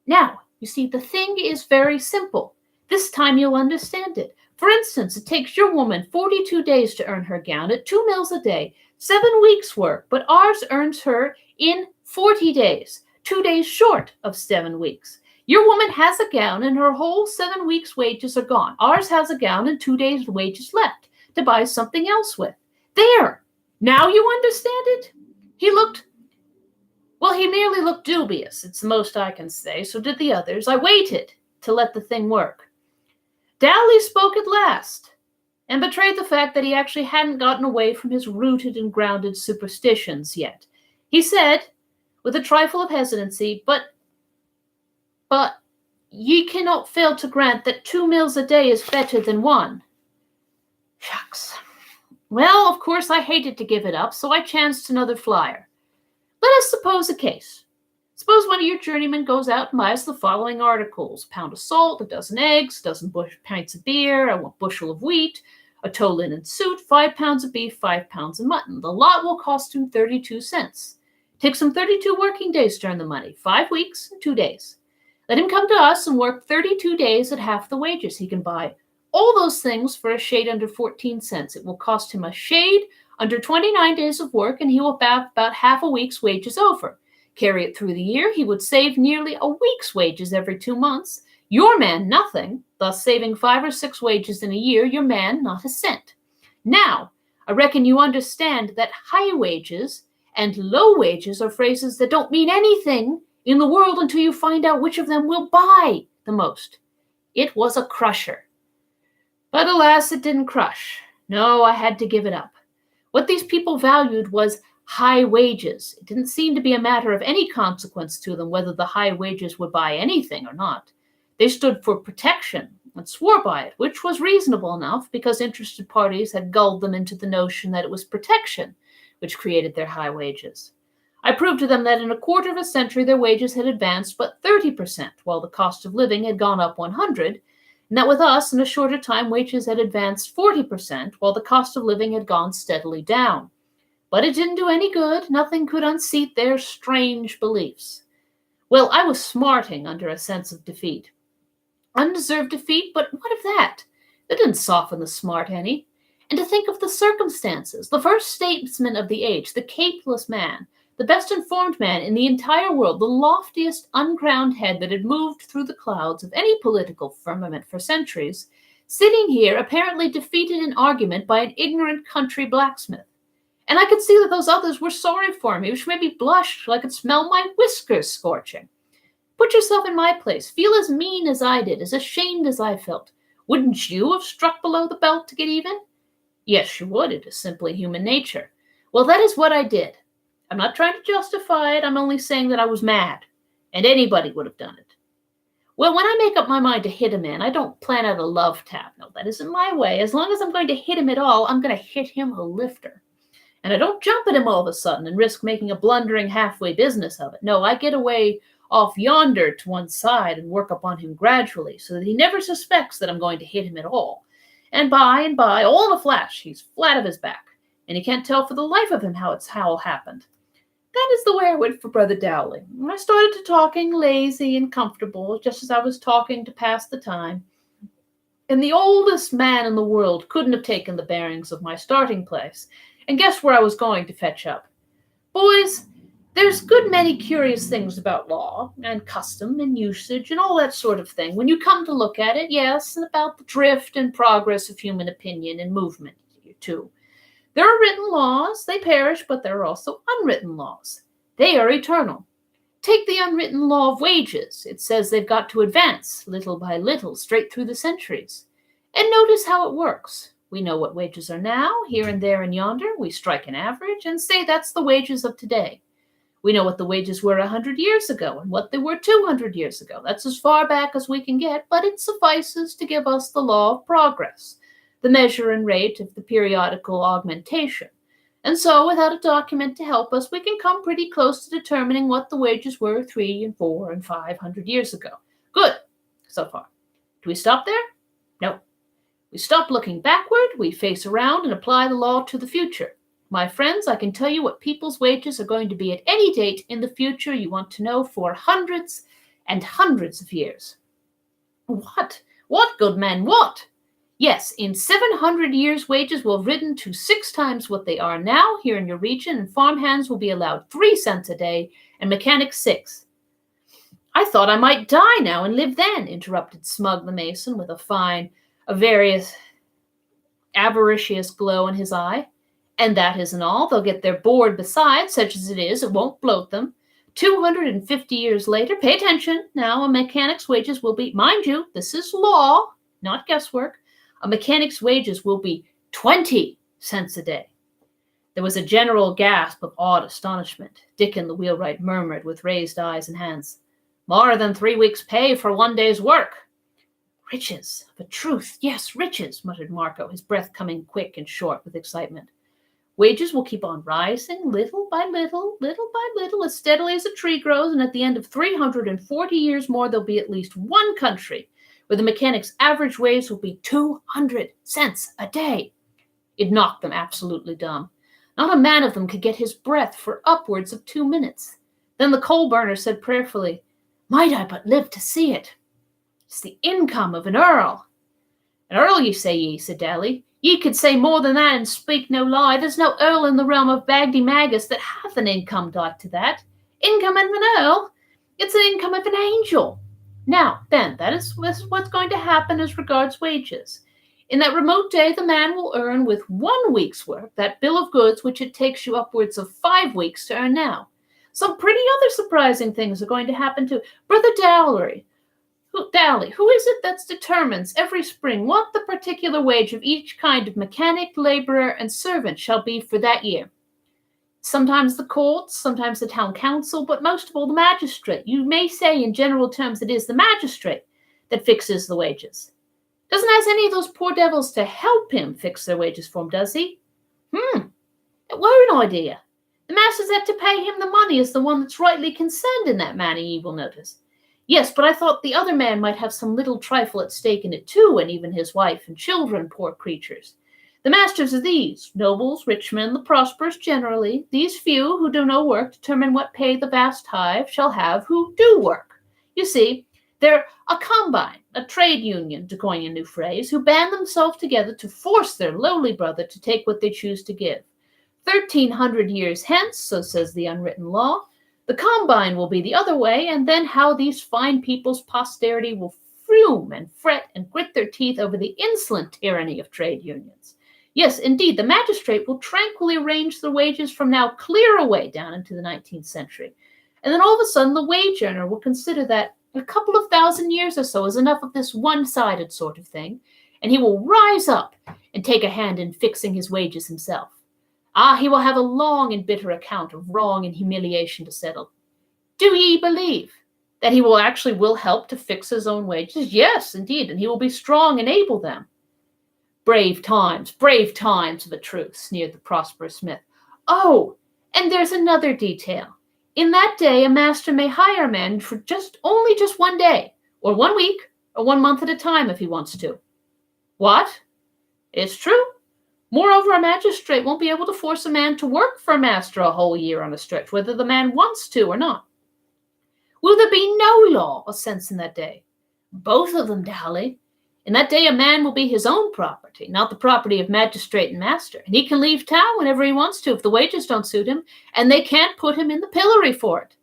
Now, you see, the thing is very simple. This time you'll understand it. For instance, it takes your woman 42 days to earn her gown at 2 mils a day, 7 weeks' work, but ours earns her in 40 days, 2 days short of 7 weeks. Your woman has a gown and her whole 7 weeks' wages are gone. Ours has a gown and 2 days' wages left to buy something else with. There! Now you understand it? He merely looked dubious. It's the most I can say. So did the others. I waited to let the thing work. Dowley spoke at last, and betrayed the fact that he actually hadn't gotten away from his rooted and grounded superstitions yet. He said, with a trifle of hesitancy, but ye cannot fail to grant that 2 meals a day is better than 1. Shucks. Well, of course I hated to give it up, so I chanced another flyer. Let us suppose a case. Suppose one of your journeymen goes out and buys the following articles: a pound of salt, a dozen eggs, a dozen pints of beer, a bushel of wheat, a tow linen suit, 5 pounds of beef, 5 pounds of mutton. The lot will cost him 32 cents. Takes him 32 working days to earn the money, 5 weeks and 2 days. Let him come to us and work 32 days at half the wages. He can buy all those things for a shade under 14 cents. It will cost him a shade under 29 days of work, and he will have about half a week's wages over. Carry it through the year, he would save nearly a week's wages every 2 months. Your man, nothing, thus saving 5 or 6 wages in a year, your man, not a cent. Now, I reckon you understand that high wages and low wages are phrases that don't mean anything in the world until you find out which of them will buy the most. It was a crusher. But alas, it didn't crush. No, I had to give it up. What these people valued was high wages. It didn't seem to be a matter of any consequence to them whether the high wages would buy anything or not. They stood for protection and swore by it, which was reasonable enough because interested parties had gulled them into the notion that it was protection which created their high wages. I proved to them that in a quarter of a century their wages had advanced but 30%, while the cost of living had gone up 100%, and that with us in a shorter time wages had advanced 40%, while the cost of living had gone steadily down. But it didn't do any good. Nothing could unseat their strange beliefs. Well, I was smarting under a sense of defeat. Undeserved defeat, but what of that? That didn't soften the smart any. And to think of the circumstances. The first statesman of the age, the capeless man, the best informed man in the entire world, the loftiest uncrowned head that had moved through the clouds of any political firmament for centuries, sitting here apparently defeated in argument by an ignorant country blacksmith. And I could see that those others were sorry for me, which made me blush till I could smell my whiskers scorching. Put yourself in my place. Feel as mean as I did, as ashamed as I felt. Wouldn't you have struck below the belt to get even? Yes, you would. It is simply human nature. Well, that is what I did. I'm not trying to justify it. I'm only saying that I was mad, and anybody would have done it. Well, when I make up my mind to hit a man, I don't plan out a love tap. No, that isn't my way. As long as I'm going to hit him at all, I'm going to hit him a lifter. And I don't jump at him all of a sudden and risk making a blundering halfway business of it. No, I get away off yonder to one side and work upon him gradually so that he never suspects that I'm going to hit him at all. And by, all in a flash, he's flat of his back, and he can't tell for the life of him how it happened. That is the way I went for Brother Dowling. I started to talking lazy and comfortable, just as I was talking to pass the time. And the oldest man in the world couldn't have taken the bearings of my starting place. And guess where I was going to fetch up? Boys, there's a good many curious things about law and custom and usage and all that sort of thing when you come to look at it, yes, and about the drift and progress of human opinion and movement, too. There are written laws, they perish, but there are also unwritten laws. They are eternal. Take the unwritten law of wages. It says they've got to advance, little by little, straight through the centuries. And notice how it works. We know what wages are now, here and there and yonder. We strike an average and say that's the wages of today. We know what the wages were 100 years ago and what they were 200 years ago. That's as far back as we can get, but it suffices to give us the law of progress, the measure and rate of the periodical augmentation. And so, without a document to help us, we can come pretty close to determining what the wages were 3 and 4 and 500 years ago. Good, so far. Do we stop there? No. We stop looking backward, we face around and apply the law to the future. My friends, I can tell you what people's wages are going to be at any date in the future you want to know for hundreds and hundreds of years. What? What, good man, what? Yes, in 700 years, wages will have risen to 6 times what they are now here in your region, and farmhands will be allowed 3 cents a day and mechanics 6. I thought I might die now and live then, interrupted Smug the Mason with a various avaricious glow in his eye. And that isn't all. They'll get their board besides, such as it is. It won't bloat them. 250 years later, pay attention. Now, a mechanic's wages will be, mind you, this is law, not guesswork, A mechanic's wages will be 20 cents a day. There was a general gasp of awed astonishment. Dickon the wheelwright murmured with raised eyes and hands, "More than 3 weeks' pay for 1 day's work." "Riches, of a truth, yes, riches," muttered Marco, his breath coming quick and short with excitement. "Wages will keep on rising, little by little, as steadily as a tree grows, and at the end of 340 years more, there'll be at least one country where the mechanic's average wage will be 200 cents a day." It knocked them absolutely dumb. Not a man of them could get his breath for upwards of 2 minutes. Then the coal burner said prayerfully, "Might I but live to see it! It's the income of an earl." "An earl, you say ye," said Daly. "Ye could say more than that and speak no lie. There's no earl in the realm of Bagdy Magus that hath an income like to that. Income of an earl? It's an income of an angel. Now, then, that is what's going to happen as regards wages. In that remote day, the man will earn with 1 week's work that bill of goods which it takes you upwards of 5 weeks to earn now. Some pretty other surprising things are going to happen too. Brother Daly, who is it that determines every spring what the particular wage of each kind of mechanic, laborer, and servant shall be for that year? Sometimes the courts, sometimes the town council, but most of all the magistrate. You may say in general terms it is the magistrate that fixes the wages. Doesn't ask any of those poor devils to help him fix their wages for him, does he? That were an idea. The masters had to pay him the money as the one that's rightly concerned in that matter, ye will notice. Yes, but I thought the other man might have some little trifle at stake in it too, and even his wife and children, poor creatures. The masters are these, nobles, rich men, the prosperous generally. These few who do no work determine what pay the vast hive shall have who do work. You see, they're a combine, a trade union, to coin a new phrase, who band themselves together to force their lowly brother to take what they choose to give. 1,300 years hence, so says the unwritten law, the combine will be the other way, and then how these fine people's posterity will fume and fret and grit their teeth over the insolent tyranny of trade unions. Yes, indeed, the magistrate will tranquilly arrange the wages from now clear away down into the 19th century. And then all of a sudden the wage earner will consider that a couple of 1,000 years or so is enough of this one-sided sort of thing, and he will rise up and take a hand in fixing his wages himself. He will have a long and bitter account of wrong and humiliation to settle. Do ye believe that he will help to fix his own wages? Yes, indeed, and he will be strong and able then. Brave times of a truth, sneered the prosperous smith. Oh, and there's another detail. In that day, a master may hire a man for only 1 day, or 1 week, or 1 month at a time if he wants to. What? It's true. Moreover, a magistrate won't be able to force a man to work for a master a whole year on a stretch, whether the man wants to or not. Will there be no law or sense in that day? Both of them, Daly. In that day, a man will be his own property, not the property of magistrate and master, and he can leave town whenever he wants to if the wages don't suit him, and they can't put him in the pillory for it.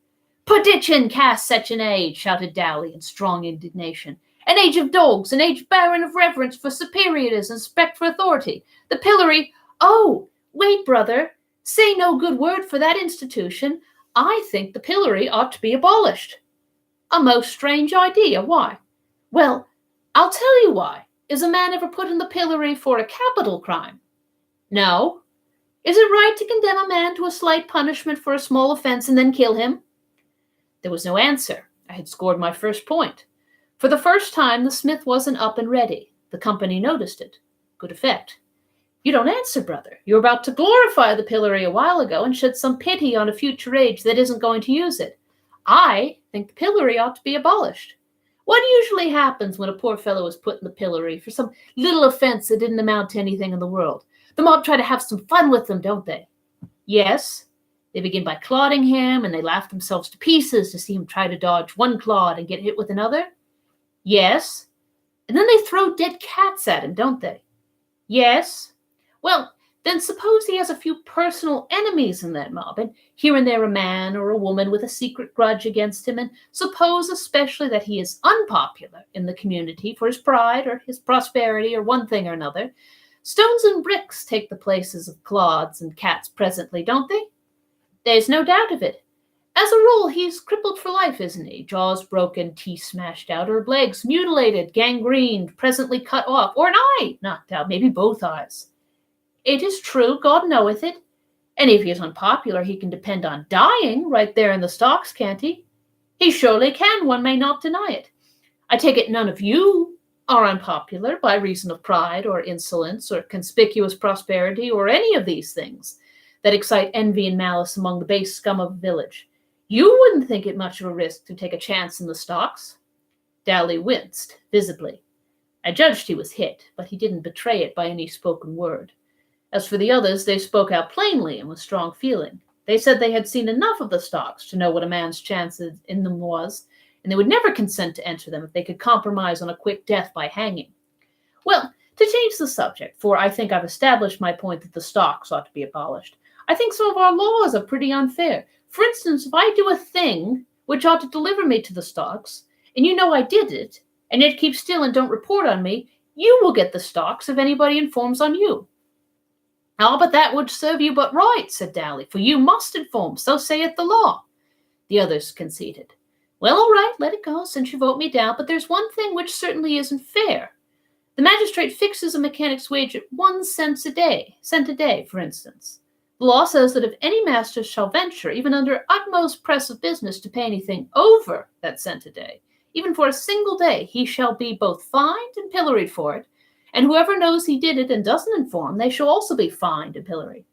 Perdition cast such an age, shouted Daly in strong indignation. An age of dogs, an age barren of reverence for superiors and respect for authority. The pillory, oh, wait, brother, say no good word for that institution. I think the pillory ought to be abolished. A most strange idea. Why? Well, I'll tell you why. Is a man ever put in the pillory for a capital crime? No. Is it right to condemn a man to a slight punishment for a small offense and then kill him? There was no answer. I had scored my first point. For the first time, the smith wasn't up and ready. The company noticed it. Good effect. You don't answer, brother. You were about to glorify the pillory a while ago and shed some pity on a future age that isn't going to use it. I think the pillory ought to be abolished. What usually happens when a poor fellow is put in the pillory for some little offense that didn't amount to anything in the world? The mob try to have some fun with them, don't they? Yes. They begin by clodding him, and they laugh themselves to pieces to see him try to dodge one clod and get hit with another. Yes. And then they throw dead cats at him, don't they? Yes. Well, then suppose he has a few personal enemies in that mob, and here and there a man or a woman with a secret grudge against him, and suppose especially that he is unpopular in the community for his pride or his prosperity or one thing or another. Stones and bricks take the places of clods and cats presently, don't they? There's no doubt of it. As a rule, he's crippled for life, isn't he? Jaws broken, teeth smashed out, or legs mutilated, gangrened, presently cut off, or an eye knocked out, maybe both eyes. It is true, God knoweth it. And if he is unpopular, he can depend on dying right there in the stocks, can't he? He surely can, one may not deny it. I take it none of you are unpopular by reason of pride or insolence or conspicuous prosperity or any of these things that excite envy and malice among the base scum of a village. You wouldn't think it much of a risk to take a chance in the stocks. Dally winced, visibly. I judged he was hit, but he didn't betray it by any spoken word. As for the others, they spoke out plainly and with strong feeling. They said they had seen enough of the stocks to know what a man's chance in them was, and they would never consent to enter them if they could compromise on a quick death by hanging. Well, to change the subject, for I think I've established my point that the stocks ought to be abolished, I think some of our laws are pretty unfair. For instance, if I do a thing which ought to deliver me to the stocks, and you know I did it, and yet keep still and don't report on me, you will get the stocks if anybody informs on you. Ah, but that would serve you but right, said Dally, for you must inform, so saith the law. The others conceded. Well, all right, let it go, since you vote me down, but there's one thing which certainly isn't fair. The magistrate fixes a mechanic's wage at 1 cent a day, for instance. The law says that if any master shall venture, even under utmost press of business, to pay anything over that cent a day, even for a single day, he shall be both fined and pilloried for it, and whoever knows he did it and doesn't inform, they shall also be fined and pilloried.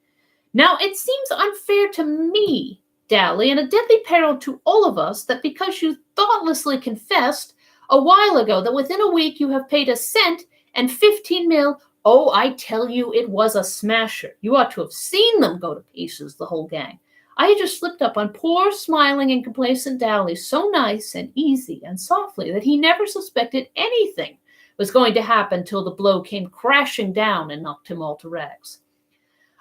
Now, it seems unfair to me, Dally, and a deadly peril to all of us, that because you thoughtlessly confessed a while ago that within a week you have paid 1 cent and 15 mil, oh, I tell you, it was a smasher. You ought to have seen them go to pieces, the whole gang. I had just slipped up on poor, smiling, and complacent Dally so nice and easy and softly that he never suspected anything was going to happen till the blow came crashing down and knocked him all to rags.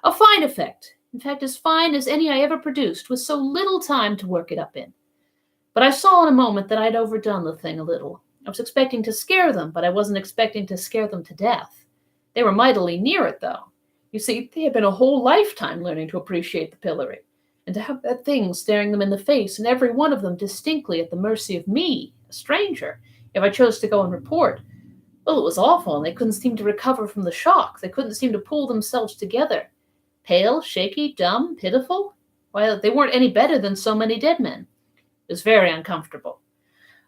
A fine effect, in fact as fine as any I ever produced, with so little time to work it up in. But I saw in a moment that I'd overdone the thing a little. I was expecting to scare them, but I wasn't expecting to scare them to death. They were mightily near it, though. You see, they had been a whole lifetime learning to appreciate the pillory, and to have that thing staring them in the face, and every one of them distinctly at the mercy of me, a stranger, if I chose to go and report. Well, it was awful, and they couldn't seem to recover from the shock. They couldn't seem to pull themselves together. Pale, shaky, dumb, pitiful? Why, they weren't any better than so many dead men. It was very uncomfortable.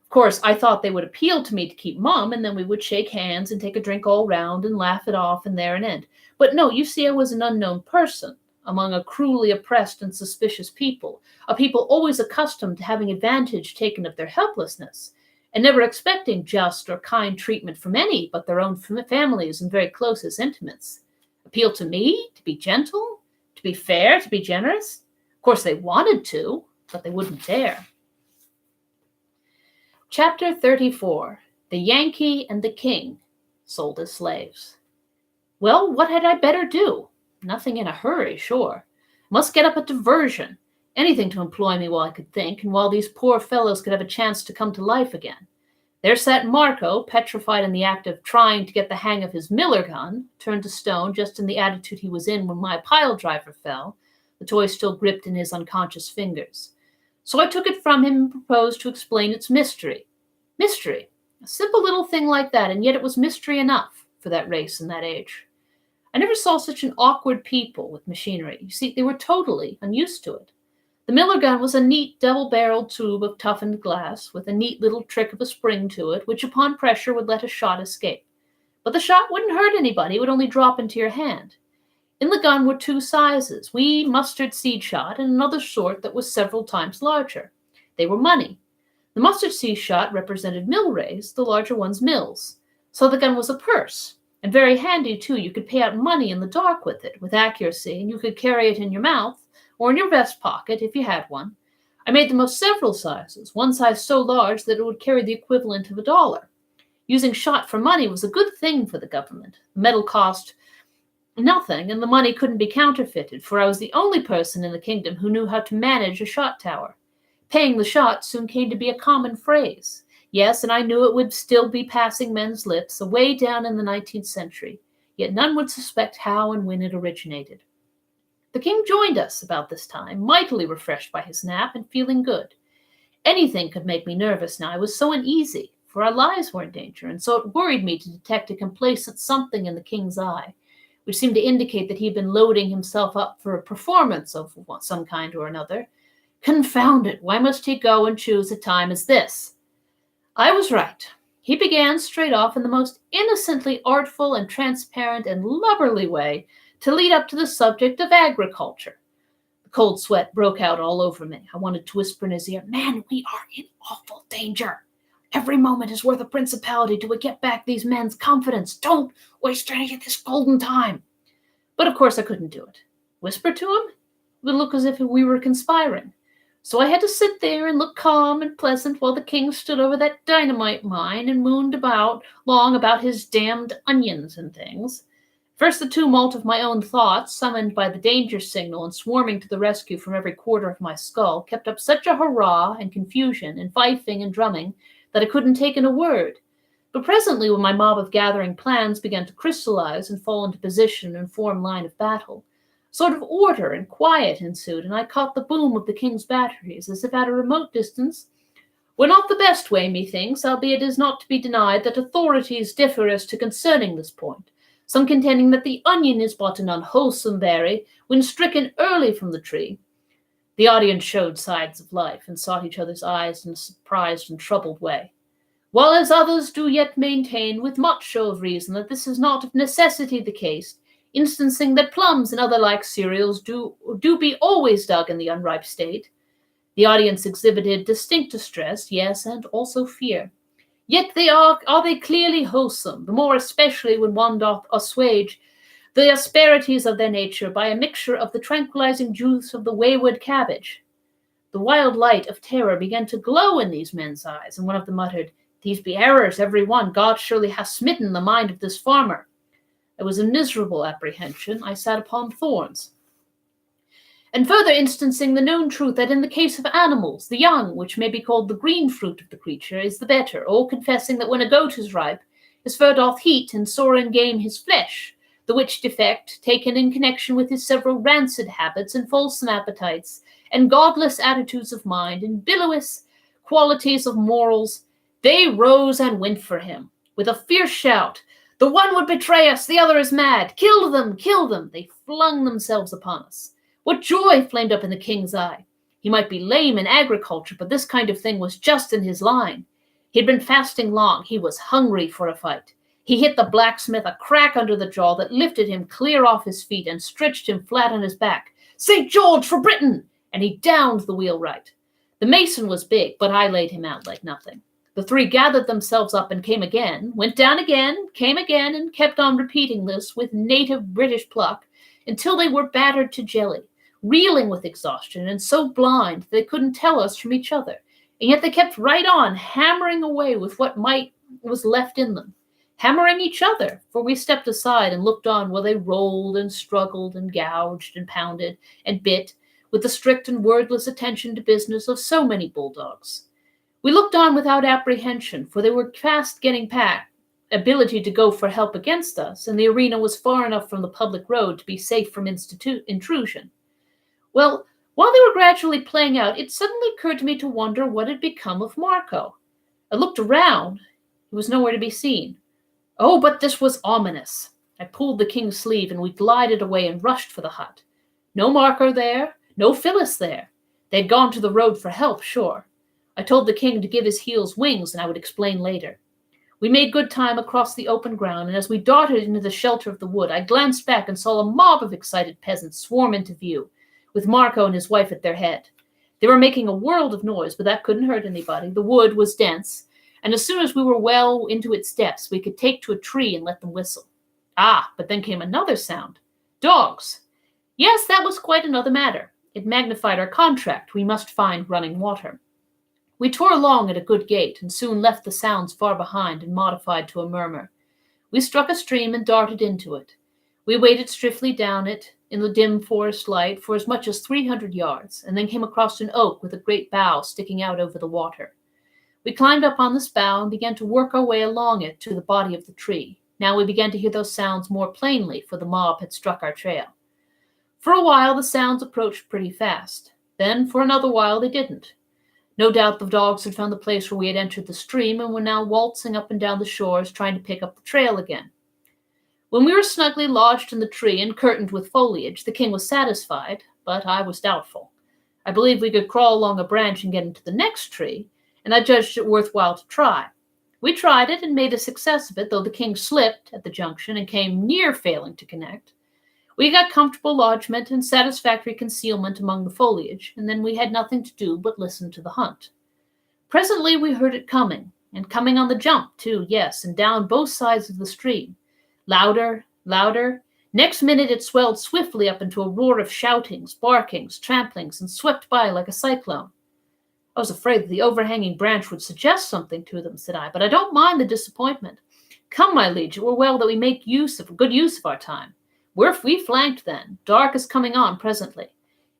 Of course, I thought they would appeal to me to keep mum, and then we would shake hands and take a drink all round and laugh it off and there an end. But no, you see, I was an unknown person among a cruelly oppressed and suspicious people, a people always accustomed to having advantage taken of their helplessness, and never expecting just or kind treatment from any but their own families and very closest intimates. Appeal to me, to be gentle, to be fair, to be generous? Of course they wanted to, but they wouldn't dare. Chapter 34. The Yankee and the King, sold as slaves. Well, what had I better do? Nothing in a hurry, sure. Must get up a diversion. Anything to employ me while I could think, and while these poor fellows could have a chance to come to life again. There sat Marco, petrified in the act of trying to get the hang of his miller gun, turned to stone just in the attitude he was in when my pile driver fell, the toy still gripped in his unconscious fingers. So I took it from him and proposed to explain its mystery. Mystery. A simple little thing like that, and yet it was mystery enough for that race and that age. I never saw such an awkward people with machinery. You see, they were totally unused to it. The miller gun was a neat double-barreled tube of toughened glass with a neat little trick of a spring to it, which upon pressure would let a shot escape. But the shot wouldn't hurt anybody, it would only drop into your hand. In the gun were 2 sizes, wee mustard seed shot and another sort that was several times larger. They were money. The mustard seed shot represented mill rays, the larger ones mills. So the gun was a purse, and very handy too. You could pay out money in the dark with it, with accuracy, and you could carry it in your mouth, or in your vest pocket if you had one. I made them of several sizes, one size so large that it would carry the equivalent of $1. Using shot for money was a good thing for the government. The metal cost nothing, and the money couldn't be counterfeited, for I was the only person in the kingdom who knew how to manage a shot tower. Paying the shot soon came to be a common phrase. Yes, and I knew it would still be passing men's lips away down in the 19th century, yet none would suspect how and when it originated. The king joined us about this time, mightily refreshed by his nap and feeling good. Anything could make me nervous now. I was so uneasy, for our lives were in danger, and so it worried me to detect a complacent something in the king's eye, which seemed to indicate that he had been loading himself up for a performance of some kind or another. Confound it, why must he go and choose a time as this? I was right. He began straight off in the most innocently artful and transparent and lubberly way to lead up to the subject of agriculture. The cold sweat broke out all over me. I wanted to whisper in his ear, "Man, we are in awful danger. Every moment is worth a principality till we get back these men's confidence. Don't waste any of this golden time." But of course I couldn't do it. Whisper to him? It would look as if we were conspiring. So I had to sit there and look calm and pleasant while the king stood over that dynamite mine and mooned long about his damned onions and things. First, the tumult of my own thoughts, summoned by the danger signal and swarming to the rescue from every quarter of my skull, kept up such a hurrah and confusion and fifing and drumming that I couldn't take in a word. But presently, when my mob of gathering plans began to crystallize and fall into position and form line of battle, sort of order and quiet ensued, and I caught the boom of the king's batteries, as if at a remote distance. Were not the best way, methinks, albeit it is not to be denied that authorities differ as to concerning this point, some contending that the onion is but an unwholesome berry when stricken early from the tree. The audience showed sides of life, and sought each other's eyes in a surprised and troubled way, while as others do yet maintain with much show of reason that this is not of necessity the case, instancing that plums and other like cereals do be always dug in the unripe state. The audience exhibited distinct distress, yes, and also fear. Yet are they clearly wholesome, the more especially when one doth assuage the asperities of their nature by a mixture of the tranquilizing juice of the wayward cabbage. The wild light of terror began to glow in these men's eyes, and one of them muttered, "These be errors, every one. God surely hath smitten the mind of this farmer." It was a miserable apprehension. I sat upon thorns. And further instancing the known truth that in the case of animals, the young, which may be called the green fruit of the creature, is the better, or confessing that when a goat is ripe, his fur doth heat, and sore and game his flesh, the which defect, taken in connection with his several rancid habits and fulsome appetites, and godless attitudes of mind, and billowious qualities of morals, they rose and went for him, with a fierce shout. "The one would betray us, the other is mad. Kill them, kill them." They flung themselves upon us. What joy flamed up in the king's eye! He might be lame in agriculture, but this kind of thing was just in his line. He had been fasting long. He was hungry for a fight. He hit the blacksmith a crack under the jaw that lifted him clear off his feet and stretched him flat on his back. "St. George for Britain!" And he downed the wheelwright. The mason was big, but I laid him out like nothing. The three gathered themselves up and came again, went down again, came again, and kept on repeating this with native British pluck until they were battered to jelly, reeling with exhaustion and so blind that they couldn't tell us from each other. And yet they kept right on, hammering away with what might was left in them. Hammering each other, for we stepped aside and looked on while they rolled and struggled and gouged and pounded and bit with the strict and wordless attention to business of so many bulldogs. We looked on without apprehension, for they were fast getting past ability to go for help against us, and the arena was far enough from the public road to be safe from intrusion. Well, while they were gradually playing out, it suddenly occurred to me to wonder what had become of Marco. I looked around. He was nowhere to be seen. Oh, but this was ominous. I pulled the king's sleeve, and we glided away and rushed for the hut. No Marco there, no Phyllis there. They'd gone to the road for help, sure. I told the king to give his heels wings, and I would explain later. We made good time across the open ground, and as we darted into the shelter of the wood, I glanced back and saw a mob of excited peasants swarm into view, with Marco and his wife at their head. They were making a world of noise, but that couldn't hurt anybody. The wood was dense, and as soon as we were well into its depths, we could take to a tree and let them whistle. Ah, but then came another sound. Dogs. Yes, that was quite another matter. It magnified our contract. We must find running water. We tore along at a good gait, and soon left the sounds far behind and modified to a murmur. We struck a stream and darted into it. We waded swiftly down it in the dim forest light for as much as 300 yards, and then came across an oak with a great bough sticking out over the water. We climbed up on this bough and began to work our way along it to the body of the tree. Now we began to hear those sounds more plainly, for the mob had struck our trail. For a while the sounds approached pretty fast. Then, for another while, they didn't. No doubt the dogs had found the place where we had entered the stream and were now waltzing up and down the shores trying to pick up the trail again. When we were snugly lodged in the tree and curtained with foliage, the king was satisfied, but I was doubtful. I believed we could crawl along a branch and get into the next tree, and I judged it worthwhile to try. We tried it and made a success of it, though the king slipped at the junction and came near failing to connect. We got comfortable lodgment and satisfactory concealment among the foliage, and then we had nothing to do but listen to the hunt. Presently we heard it coming, and coming on the jump, too, yes, and down both sides of the stream. Louder, louder. Next minute it swelled swiftly up into a roar of shoutings, barkings, tramplings, and swept by like a cyclone. I was afraid that the overhanging branch would suggest something to them, said I, but I don't mind the disappointment. Come, my liege, it were well that we make good use of our time. We flanked then. Dark is coming on presently.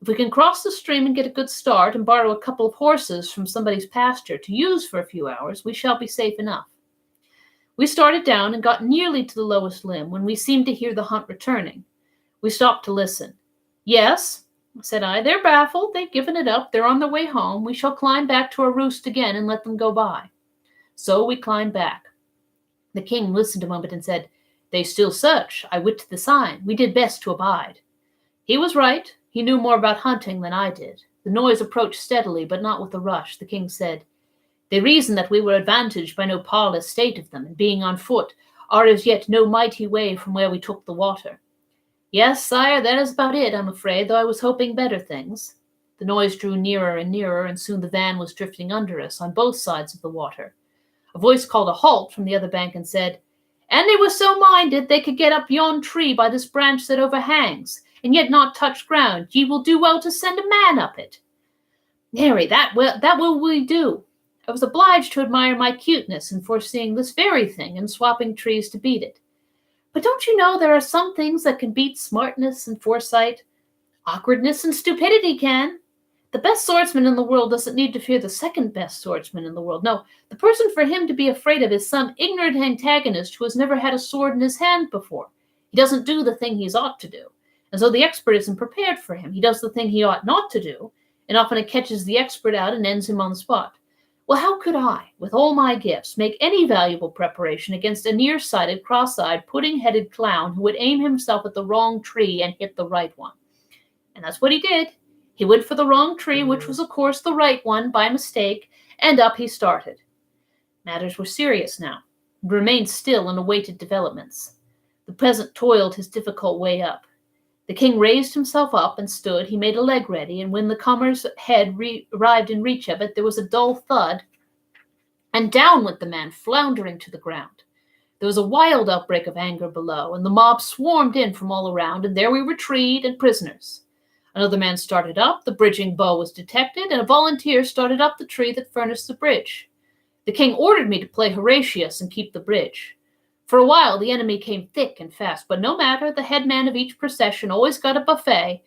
If we can cross the stream and get a good start and borrow a couple of horses from somebody's pasture to use for a few hours, we shall be safe enough. We started down and got nearly to the lowest limb when we seemed to hear the hunt returning. We stopped to listen. Yes, said I, they're baffled. They've given it up. They're on their way home. We shall climb back to our roost again and let them go by. So we climbed back. The king listened a moment and said, They still search. I wit the sign. We did best to abide. He was right. He knew more about hunting than I did. The noise approached steadily, but not with a rush. The king said, They reason that we were advantaged by no parlous state of them, and being on foot, are as yet no mighty way from where we took the water. Yes, sire, that is about it, I'm afraid, though I was hoping better things. The noise drew nearer and nearer, and soon the van was drifting under us on both sides of the water. A voice called a halt from the other bank and said, And they were so minded they could get up yon tree by this branch that overhangs, and yet not touch ground. Ye will do well to send a man up it. Harry, that will we do. I was obliged to admire my cuteness in foreseeing this very thing and swapping trees to beat it. But don't you know there are some things that can beat smartness and foresight? Awkwardness and stupidity can. The best swordsman in the world doesn't need to fear the second best swordsman in the world. No, the person for him to be afraid of is some ignorant antagonist who has never had a sword in his hand before. He doesn't do the thing he ought to do. And so the expert isn't prepared for him. He does the thing he ought not to do, and often it catches the expert out and ends him on the spot. Well, how could I, with all my gifts, make any valuable preparation against a nearsighted, cross-eyed, pudding-headed clown who would aim himself at the wrong tree and hit the right one? And that's what he did. He went for the wrong tree, which was, of course, the right one, by mistake, and up he started. Matters were serious now. He remained still and awaited developments. The peasant toiled his difficult way up. The king raised himself up and stood. He made a leg ready, and when the comer's head arrived in reach of it, there was a dull thud, and down went the man, floundering to the ground. There was a wild outbreak of anger below, and the mob swarmed in from all around, and there we were treed and prisoners. Another man started up, the bridging bow was detected, and a volunteer started up the tree that furnished the bridge. The king ordered me to play Horatius and keep the bridge. For a while the enemy came thick and fast, but no matter, the headman of each procession always got a buffet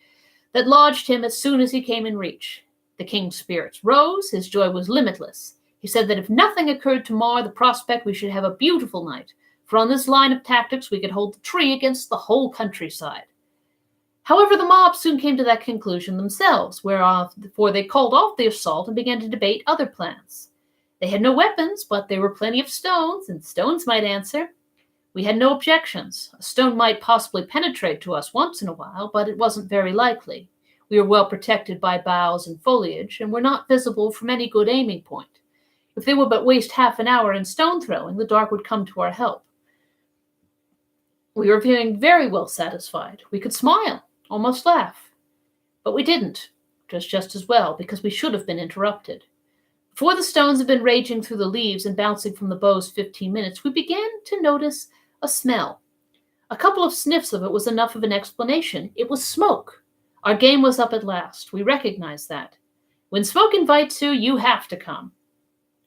that lodged him as soon as he came in reach. The king's spirits rose, his joy was limitless. He said that if nothing occurred to mar the prospect, we should have a beautiful night, for on this line of tactics we could hold the tree against the whole countryside. However, the mob soon came to that conclusion themselves, wherefore they called off the assault and began to debate other plans. They had no weapons, but there were plenty of stones, and stones might answer. We had no objections. A stone might possibly penetrate to us once in a while, but it wasn't very likely. We were well protected by boughs and foliage, and were not visible from any good aiming point. If they would but waste half an hour in stone throwing, the dark would come to our help. We were feeling very well satisfied. We could smile, almost laugh. But we didn't, just as well, because we should have been interrupted. Before the stones had been raging through the leaves and bouncing from the bows 15 minutes, we began to notice a smell. A couple of sniffs of it was enough of an explanation. It was smoke. Our game was up at last. We recognized that. When smoke invites you, you have to come.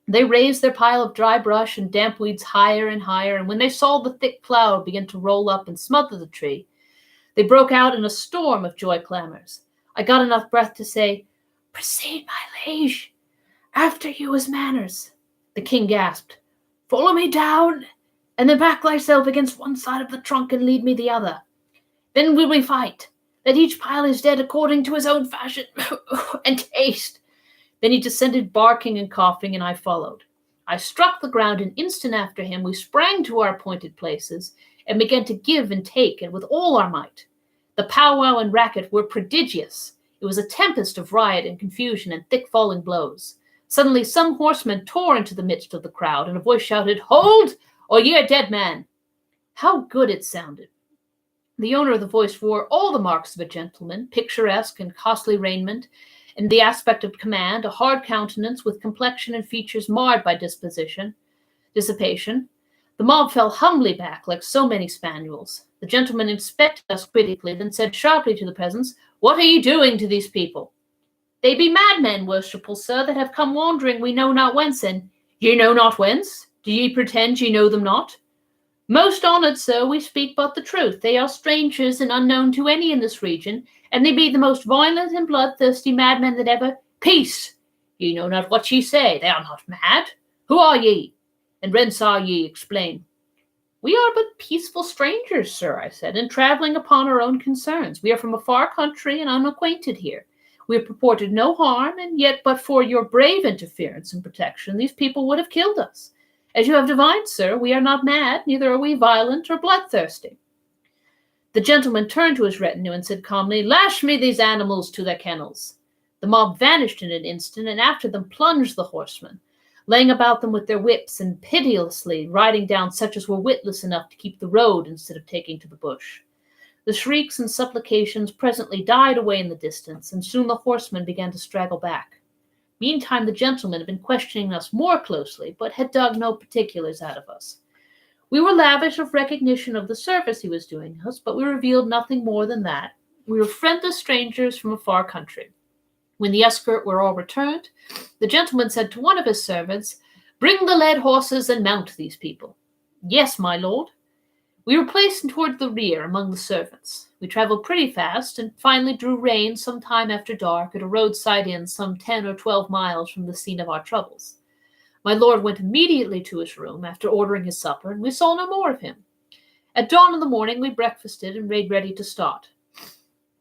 They raised their pile of dry brush and damp weeds higher and higher, and when they saw the thick cloud begin to roll up and smother the tree, they broke out in a storm of joy clamors. I got enough breath to say, "Proceed, my liege. After you as manners." The king gasped, "Follow me down, and then back thyself against one side of the trunk and lead me the other. Then will we fight. Let each pile his dead according to his own fashion and taste. Then he descended barking and coughing, and I followed. I struck the ground an instant after him. We sprang to our appointed places and began to give and take, and with all our might. The powwow and racket were prodigious. It was a tempest of riot and confusion and thick falling blows. Suddenly some horseman tore into the midst of the crowd, and a voice shouted, "Hold, or ye are dead man!" How good it sounded! The owner of the voice wore all the marks of a gentleman, picturesque and costly raiment, and the aspect of command, a hard countenance with complexion and features marred by dissipation. The mob fell humbly back like so many spaniels. The gentleman inspected us critically, then said sharply to the peasants, "What are ye doing to these people?" "They be madmen, worshipful sir, that have come wandering we know not whence, and—" "Ye know not whence? Do ye pretend ye know them not?" "Most honoured sir, we speak but the truth. They are strangers and unknown to any in this region, and they be the most violent and bloodthirsty madmen that ever—" "Peace! Ye know not what ye say. They are not mad. Who are ye? And whence are ye? Explain." "We are but peaceful strangers, sir," I said, "and travelling upon our own concerns. We are from a far country and unacquainted here. We have purported no harm, and yet but for your brave interference and protection, these people would have killed us. As you have divined, sir, we are not mad, neither are we violent or bloodthirsty." The gentleman turned to his retinue and said calmly, "Lash me these animals to their kennels." The mob vanished in an instant, and after them plunged the horsemen, laying about them with their whips and pitilessly riding down such as were witless enough to keep the road instead of taking to the bush. The shrieks and supplications presently died away in the distance, and soon the horsemen began to straggle back. Meantime the gentleman had been questioning us more closely, but had dug no particulars out of us. We were lavish of recognition of the service he was doing us, but we revealed nothing more than that. We were friendless strangers from a far country. When the escort were all returned, the gentleman said to one of his servants, "Bring the led horses and mount these people." "Yes, my lord." We were placed toward the rear among the servants. We traveled pretty fast, and finally drew rein some time after dark at a roadside inn some 10 or 12 miles from the scene of our troubles. My lord went immediately to his room after ordering his supper, and we saw no more of him. At dawn in the morning we breakfasted and made ready to start.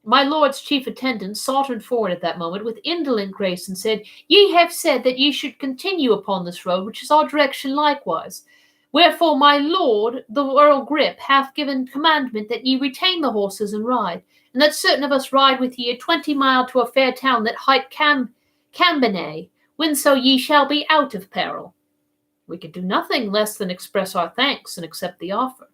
My lord's chief attendant sauntered forward at that moment with indolent grace and said, "Ye have said that ye should continue upon this road, which is our direction likewise. Wherefore my lord, the Earl Grip, hath given commandment that ye retain the horses and ride, and that certain of us ride with ye a 20 mile to a fair town that hight Cambenet, whenso ye shall be out of peril." We could do nothing less than express our thanks and accept the offer.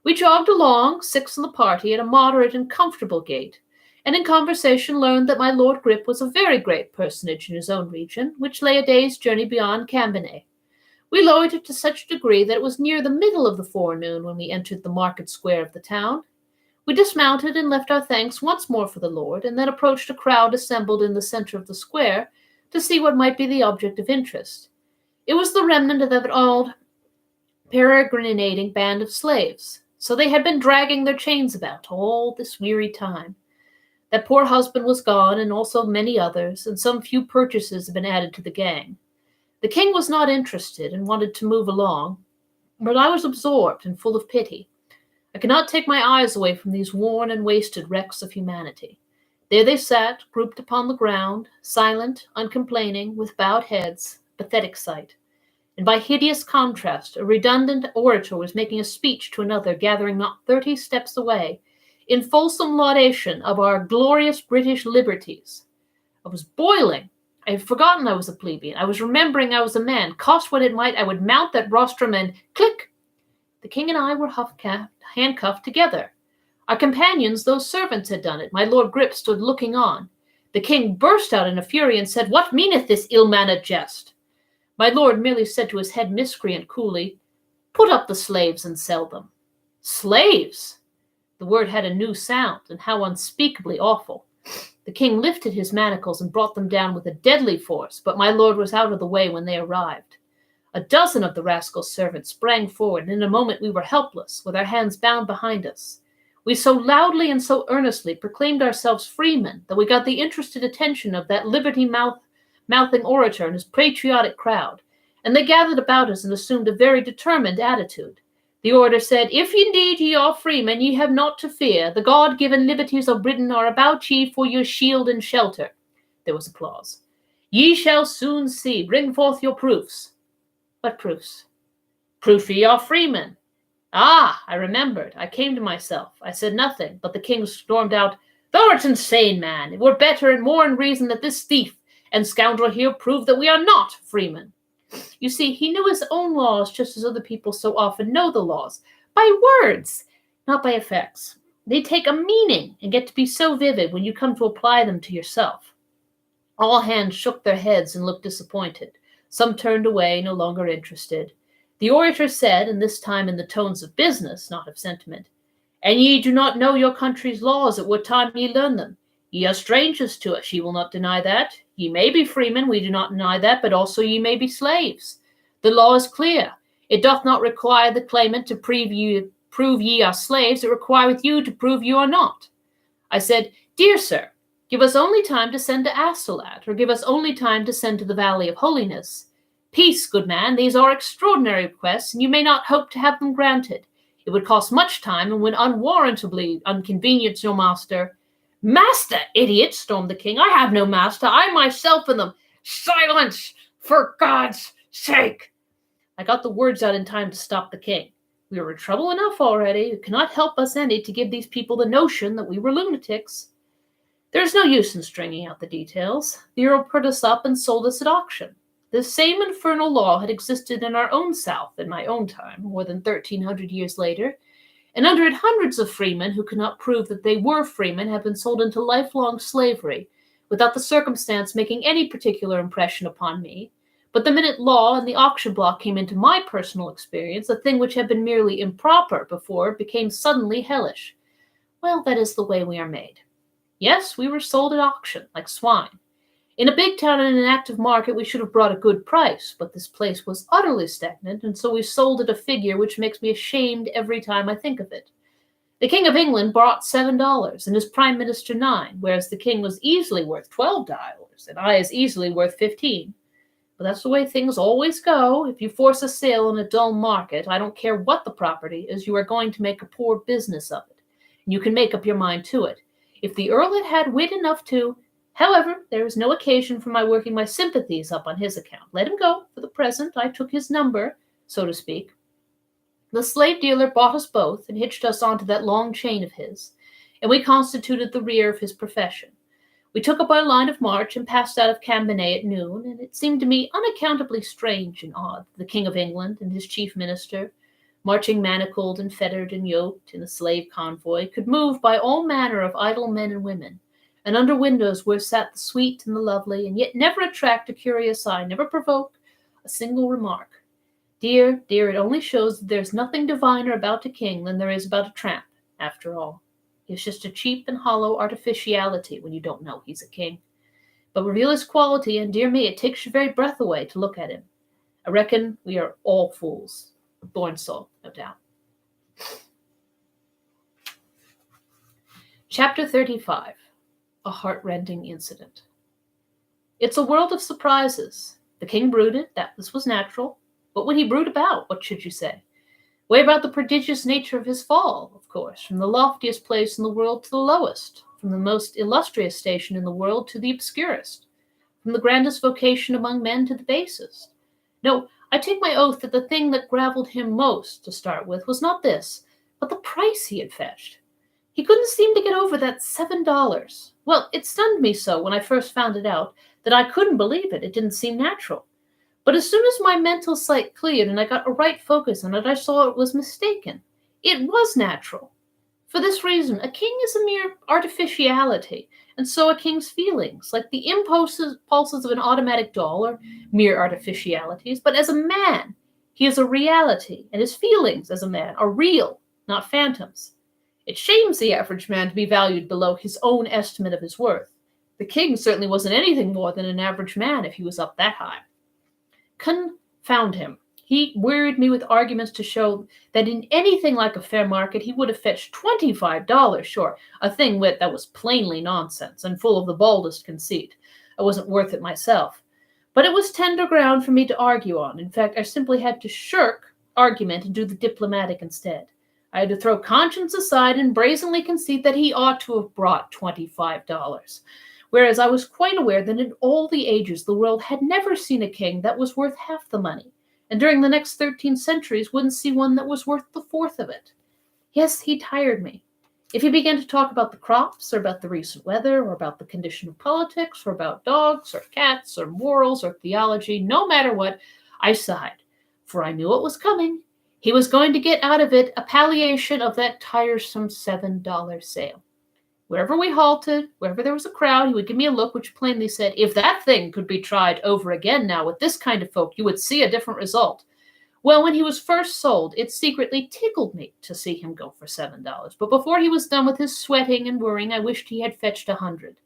We jogged along, 6 in the party, at a moderate and comfortable gait, and in conversation learned that my Lord Grip was a very great personage in his own region, which lay a day's journey beyond Cambenet. We loitered to such a degree that it was near the middle of the forenoon when we entered the market square of the town. We dismounted and left our thanks once more for the Lord, and then approached a crowd assembled in the center of the square to see what might be the object of interest. It was the remnant of that old peregrinating band of slaves. So they had been dragging their chains about all this weary time. That poor husband was gone, and also many others, and some few purchases had been added to the gang. The king was not interested and wanted to move along, but I was absorbed and full of pity. I could not take my eyes away from these worn and wasted wrecks of humanity. There they sat, grouped upon the ground, silent, uncomplaining, with bowed heads, pathetic sight. And by hideous contrast, a redundant orator was making a speech to another gathering not 30 steps away, in fulsome laudation of our glorious British liberties. I was boiling. I had forgotten I was a plebeian. I was remembering I was a man. Cost what it might, I would mount that rostrum and click! The king and I were handcuffed together. Our companions, those servants, had done it. My Lord Grip stood looking on. The king burst out in a fury and said, "What meaneth this ill-mannered jest?" My lord merely said to his head miscreant coolly, "Put up the slaves and sell them." Slaves! The word had a new sound, and how unspeakably awful. The king lifted his manacles and brought them down with a deadly force, but my lord was out of the way when they arrived. A dozen of the rascal servants sprang forward, and in a moment we were helpless, with our hands bound behind us. We so loudly and so earnestly proclaimed ourselves freemen that we got the interested attention of that liberty-mouthing orator and his patriotic crowd, and they gathered about us and assumed a very determined attitude. The orator said, If indeed ye are freemen, ye have naught to fear. The God-given liberties of Britain are about ye for your shield and shelter. There was applause. Ye shall soon see. Bring forth your proofs. What proofs? Proof ye are freemen. Ah, I remembered. I came to myself. I said nothing, but the king stormed out, Thou art insane, man. It were better and more in reason that this thief and scoundrel here prove that we are not freemen. You see, he knew his own laws just as other people so often know the laws, by words, not by effects. They take a meaning and get to be so vivid when you come to apply them to yourself. All hands shook their heads and looked disappointed. Some turned away, no longer interested. The orator said, and this time in the tones of business, not of sentiment, And ye do not know your country's laws, at what time ye learn them. Ye are strangers to us, ye will not deny that. Ye may be freemen, we do not deny that, but also ye may be slaves. The law is clear. It doth not require the claimant to prove ye are slaves, it requireth you to prove you are not. I said, Dear sir, give us only time to send to Astolat, or give us only time to send to the Valley of Holiness. Peace, good man, these are extraordinary requests, and you may not hope to have them granted. It would cost much time, and would unwarrantably inconvenience your master. Master, idiot, stormed the king. I have no master. I myself am them. Silence, for God's sake. I got the words out in time to stop the king. We were in trouble enough already. It cannot help us any to give these people the notion that we were lunatics. There is no use in stringing out the details. The earl put us up and sold us at auction. This same infernal law had existed in our own South in my own time, more than 1,300 years later, and under it hundreds of freemen who could not prove that they were freemen have been sold into lifelong slavery, without the circumstance making any particular impression upon me. But the minute law and the auction block came into my personal experience, a thing which had been merely improper before became suddenly hellish. Well, that is the way we are made. Yes, we were sold at auction, like swine. In a big town and an active market, we should have brought a good price, but this place was utterly stagnant, and so we sold at a figure which makes me ashamed every time I think of it. The King of England brought $7, and his Prime Minister $9, whereas the King was easily worth $12, and I as easily worth $15. But that's the way things always go. If you force a sale in a dull market, I don't care what the property is, you are going to make a poor business of it, and you can make up your mind to it. If the Earl had had wit enough to... However, there is no occasion for my working my sympathies up on his account. Let him go. For the present, I took his number, so to speak. The slave dealer bought us both and hitched us onto that long chain of his, and we constituted the rear of his profession. We took up our line of march and passed out of Cambonnay at noon, and it seemed to me unaccountably strange and odd that the King of England and his chief minister, marching manacled and fettered and yoked in a slave convoy, could move by all manner of idle men and women, and under windows where sat the sweet and the lovely, and yet never attract a curious eye, never provoke a single remark. Dear, dear, it only shows that there's nothing diviner about a king than there is about a tramp, after all. It's just a cheap and hollow artificiality when you don't know he's a king. But reveal his quality, and dear me, it takes your very breath away to look at him. I reckon we are all fools. Born so, no doubt. Chapter 35. A heart-rending incident. It's a world of surprises. The king brooded, that this was natural. What would he brood about? What should you say? Way about the prodigious nature of his fall, of course, from the loftiest place in the world to the lowest, from the most illustrious station in the world to the obscurest, from the grandest vocation among men to the basest. No, I take my oath that the thing that gravelled him most, to start with, was not this, but the price he had fetched. He couldn't seem to get over that $7. Well, it stunned me so when I first found it out that I couldn't believe it. It didn't seem natural. But as soon as my mental sight cleared and I got a right focus on it, I saw it was mistaken. It was natural. For this reason, a king is a mere artificiality, and so are king's feelings, like the impulses of an automatic doll, are mere artificialities. But as a man, he is a reality, and his feelings as a man are real, not phantoms. It shames the average man to be valued below his own estimate of his worth. The king certainly wasn't anything more than an average man if he was up that high. Confound him. He wearied me with arguments to show that in anything like a fair market he would have fetched $25, sure, a thing that was plainly nonsense and full of the baldest conceit. I wasn't worth it myself. But it was tender ground for me to argue on. In fact, I simply had to shirk argument and do the diplomatic instead. I had to throw conscience aside and brazenly concede that he ought to have brought $25. Whereas I was quite aware that in all the ages the world had never seen a king that was worth half the money, and during the next 13 centuries wouldn't see one that was worth the fourth of it. Yes, he tired me. If he began to talk about the crops, or about the recent weather, or about the condition of politics, or about dogs, or cats, or morals, or theology, no matter what, I sighed, for I knew what was coming. He was going to get out of it a palliation of that tiresome $7 sale. Wherever we halted, wherever there was a crowd, he would give me a look which plainly said, if that thing could be tried over again now with this kind of folk, you would see a different result. Well, when he was first sold, it secretly tickled me to see him go for $7. But before he was done with his sweating and worrying, I wished he had fetched 100.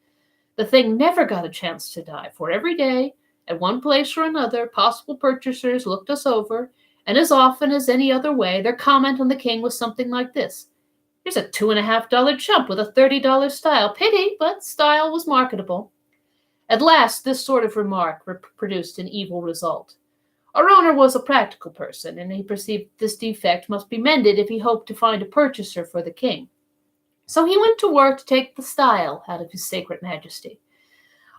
The thing never got a chance to die, for every day, at one place or another, possible purchasers looked us over, and as often as any other way, their comment on the king was something like this. Here's a $2.50 chump with a $30 style. Pity, but style was marketable. At last, this sort of remark produced an evil result. Our owner was a practical person, and he perceived this defect must be mended if he hoped to find a purchaser for the king. So he went to work to take the style out of his sacred majesty.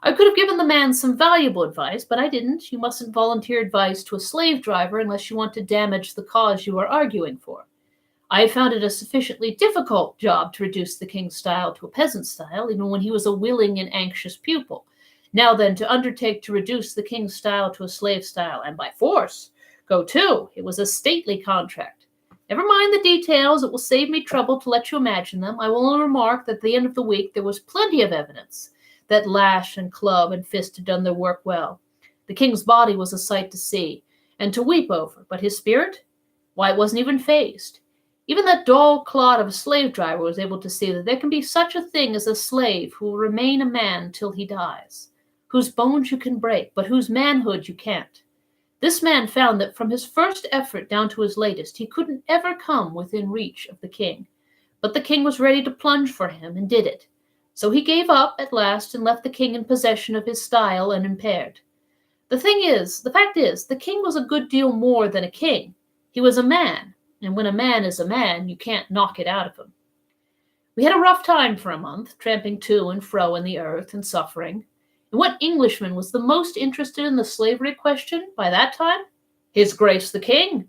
I could have given the man some valuable advice, but I didn't. You mustn't volunteer advice to a slave driver unless you want to damage the cause you are arguing for. I had found it a sufficiently difficult job to reduce the king's style to a peasant style, even when he was a willing and anxious pupil. Now then, to undertake to reduce the king's style to a slave style, and by force, go to, it was a stately contract. Never mind the details, it will save me trouble to let you imagine them. I will only remark that at the end of the week there was plenty of evidence that lash and club and fist had done their work well. The king's body was a sight to see, and to weep over, but his spirit? Why, it wasn't even phased. Even that dull clod of a slave driver was able to see that there can be such a thing as a slave who will remain a man till he dies, whose bones you can break, but whose manhood you can't. This man found that from his first effort down to his latest, he couldn't ever come within reach of the king. But the king was ready to plunge for him, and did it. So he gave up at last and left the king in possession of his style unimpaired. The fact is, the king was a good deal more than a king. He was a man. And when a man is a man, you can't knock it out of him. We had a rough time for a month, tramping to and fro in the earth and suffering. And what Englishman was the most interested in the slavery question by that time? His Grace the King.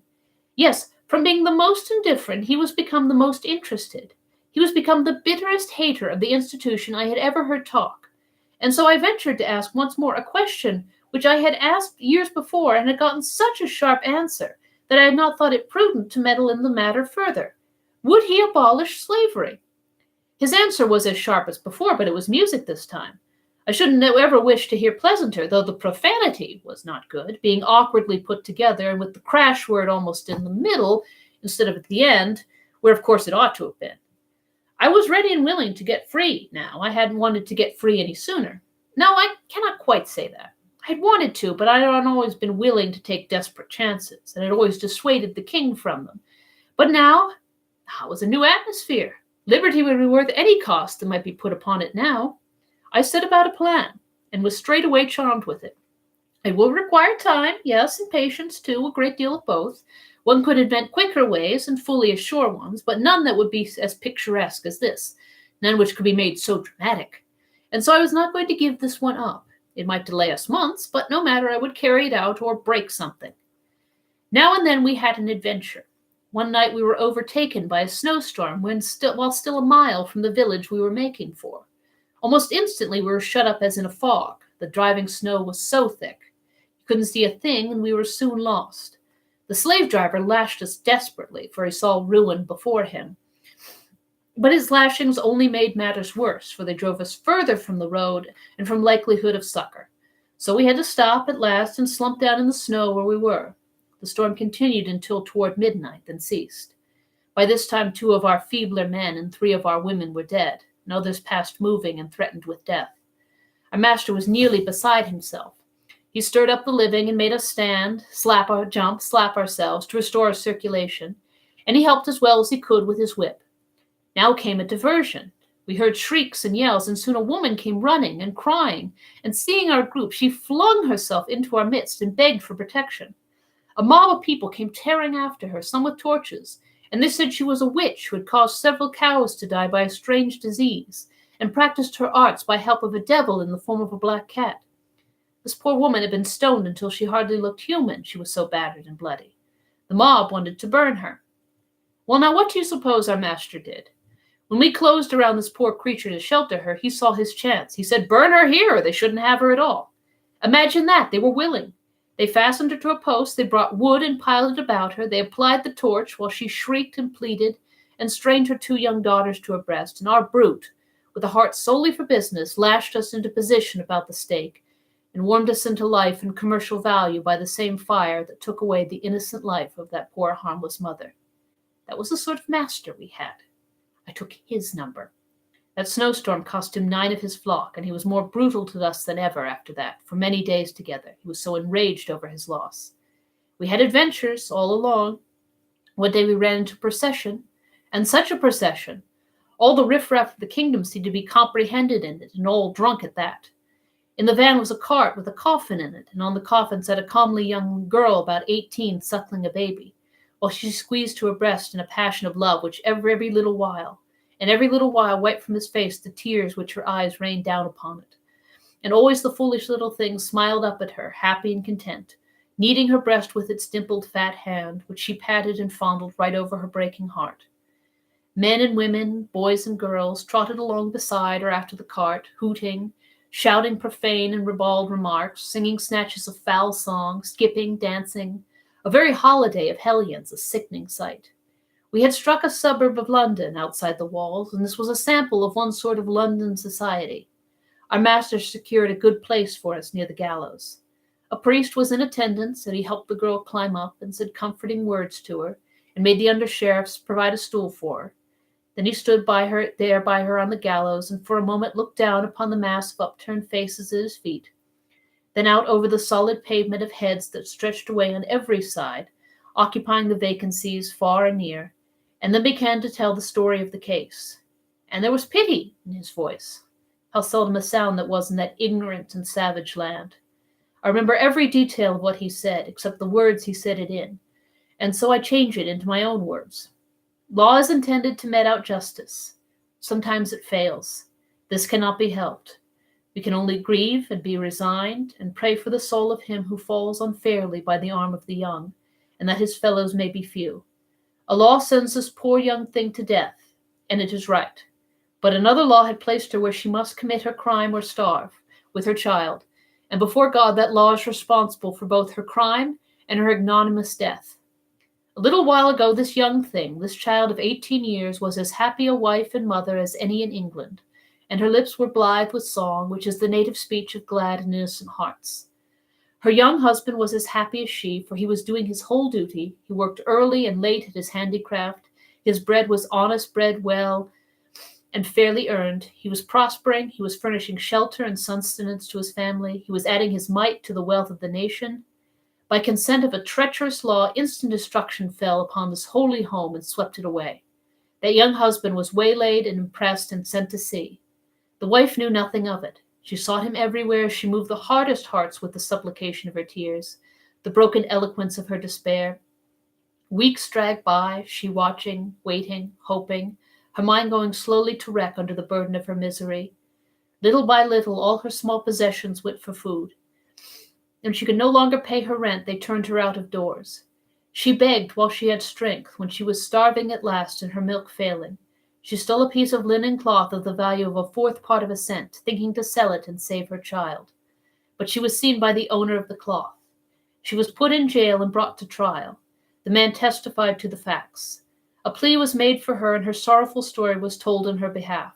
Yes, from being the most indifferent, he was become the most interested. He was become the bitterest hater of the institution I had ever heard talk. And so I ventured to ask once more a question which I had asked years before and had gotten such a sharp answer that I had not thought it prudent to meddle in the matter further. Would he abolish slavery? His answer was as sharp as before, but it was music this time. I shouldn't ever wish to hear pleasanter, though the profanity was not good, being awkwardly put together and with the crash word almost in the middle instead of at the end, where of course it ought to have been. I was ready and willing to get free now. I hadn't wanted to get free any sooner. No, I cannot quite say that. I had wanted to, but I had always been willing to take desperate chances, and had always dissuaded the king from them. But now it was a new atmosphere. Liberty would be worth any cost that might be put upon it now. I set about a plan, and was straightway charmed with it. It will require time, yes, and patience too, a great deal of both. One could invent quicker ways and fully as sure ones, but none that would be as picturesque as this, none which could be made so dramatic. And so I was not going to give this one up. It might delay us months, but no matter, I would carry it out or break something. Now and then we had an adventure. One night we were overtaken by a snowstorm while still a mile from the village we were making for. Almost instantly we were shut up as in a fog. The driving snow was so thick. You couldn't see a thing, and we were soon lost. The slave driver lashed us desperately, for he saw ruin before him. But his lashings only made matters worse, for they drove us further from the road and from likelihood of succor. So we had to stop at last and slump down in the snow where we were. The storm continued until toward midnight, then ceased. By this time 2 of our feebler men and 3 of our women were dead, and others past moving and threatened with death. Our master was nearly beside himself. He stirred up the living and made us stand, slap ourselves to restore our circulation, and he helped as well as he could with his whip. Now came a diversion. We heard shrieks and yells, and soon a woman came running and crying, and seeing our group, she flung herself into our midst and begged for protection. A mob of people came tearing after her, some with torches, and they said she was a witch who had caused several cows to die by a strange disease, and practiced her arts by help of a devil in the form of a black cat. This poor woman had been stoned until she hardly looked human, she was so battered and bloody. The mob wanted to burn her. Well, now what do you suppose our master did? When we closed around this poor creature to shelter her, he saw his chance. He said, "Burn her here, or they shouldn't have her at all." Imagine that. They were willing. They fastened her to a post, they brought wood and piled it about her, they applied the torch while she shrieked and pleaded, and strained her 2 young daughters to her breast, and our brute, with a heart solely for business, lashed us into position about the stake, and warmed us into life and commercial value by the same fire that took away the innocent life of that poor harmless mother. That was the sort of master we had. I took his number. That snowstorm cost him 9 of his flock, and he was more brutal to us than ever after that, for many days together. He was so enraged over his loss. We had adventures all along. One day we ran into a procession, and such a procession! All the riffraff of the kingdom seemed to be comprehended in it, and all drunk at that. In the van was a cart with a coffin in it, and on the coffin sat a comely young girl about 18 suckling a baby, while she squeezed to her breast in a passion of love which every little while wiped from his face the tears which her eyes rained down upon it. And always the foolish little thing smiled up at her, happy and content, kneading her breast with its dimpled fat hand, which she patted and fondled right over her breaking heart. Men and women, boys and girls, trotted along beside or after the cart, hooting, shouting profane and ribald remarks, singing snatches of foul song, skipping, dancing, a very holiday of hellions, a sickening sight. We had struck a suburb of London outside the walls, and this was a sample of one sort of London society. Our master secured a good place for us near the gallows. A priest was in attendance, and he helped the girl climb up and said comforting words to her, and made the undersheriffs provide a stool for her. Then he stood by her on the gallows, and for a moment looked down upon the mass of upturned faces at his feet, then out over the solid pavement of heads that stretched away on every side, occupying the vacancies far and near, and then began to tell the story of the case. And there was pity in his voice. How seldom a sound that was in that ignorant and savage land. I remember every detail of what he said, except the words he said it in, and so I change it into my own words. Law is intended to mete out justice. Sometimes it fails. This cannot be helped. We can only grieve and be resigned and pray for the soul of him who falls unfairly by the arm of the young, and that his fellows may be few. A law sends this poor young thing to death, and it is right. But another law had placed her where she must commit her crime or starve, with her child, and before God that law is responsible for both her crime and her ignominious death. A little while ago this young thing, this child of 18 years, was as happy a wife and mother as any in England, and her lips were blithe with song, which is the native speech of glad and innocent hearts. Her young husband was as happy as she, for he was doing his whole duty. He worked early and late at his handicraft. His bread was honest bread, well and fairly earned. He was prospering. He was furnishing shelter and sustenance to his family. He was adding his mite to the wealth of the nation. By consent of a treacherous law, instant destruction fell upon this holy home and swept it away. That young husband was waylaid and impressed and sent to sea. The wife knew nothing of it. She sought him everywhere. She moved the hardest hearts with the supplication of her tears, the broken eloquence of her despair. Weeks dragged by, she watching, waiting, hoping, her mind going slowly to wreck under the burden of her misery. Little by little, all her small possessions went for food. When she could no longer pay her rent, they turned her out of doors. She begged while she had strength. When she was starving at last and her milk failing, she stole a piece of linen cloth of the value of a 1/4 part of a cent, thinking to sell it and save her child. But she was seen by the owner of the cloth. She was put in jail and brought to trial. The man testified to the facts. A plea was made for her, and her sorrowful story was told in her behalf.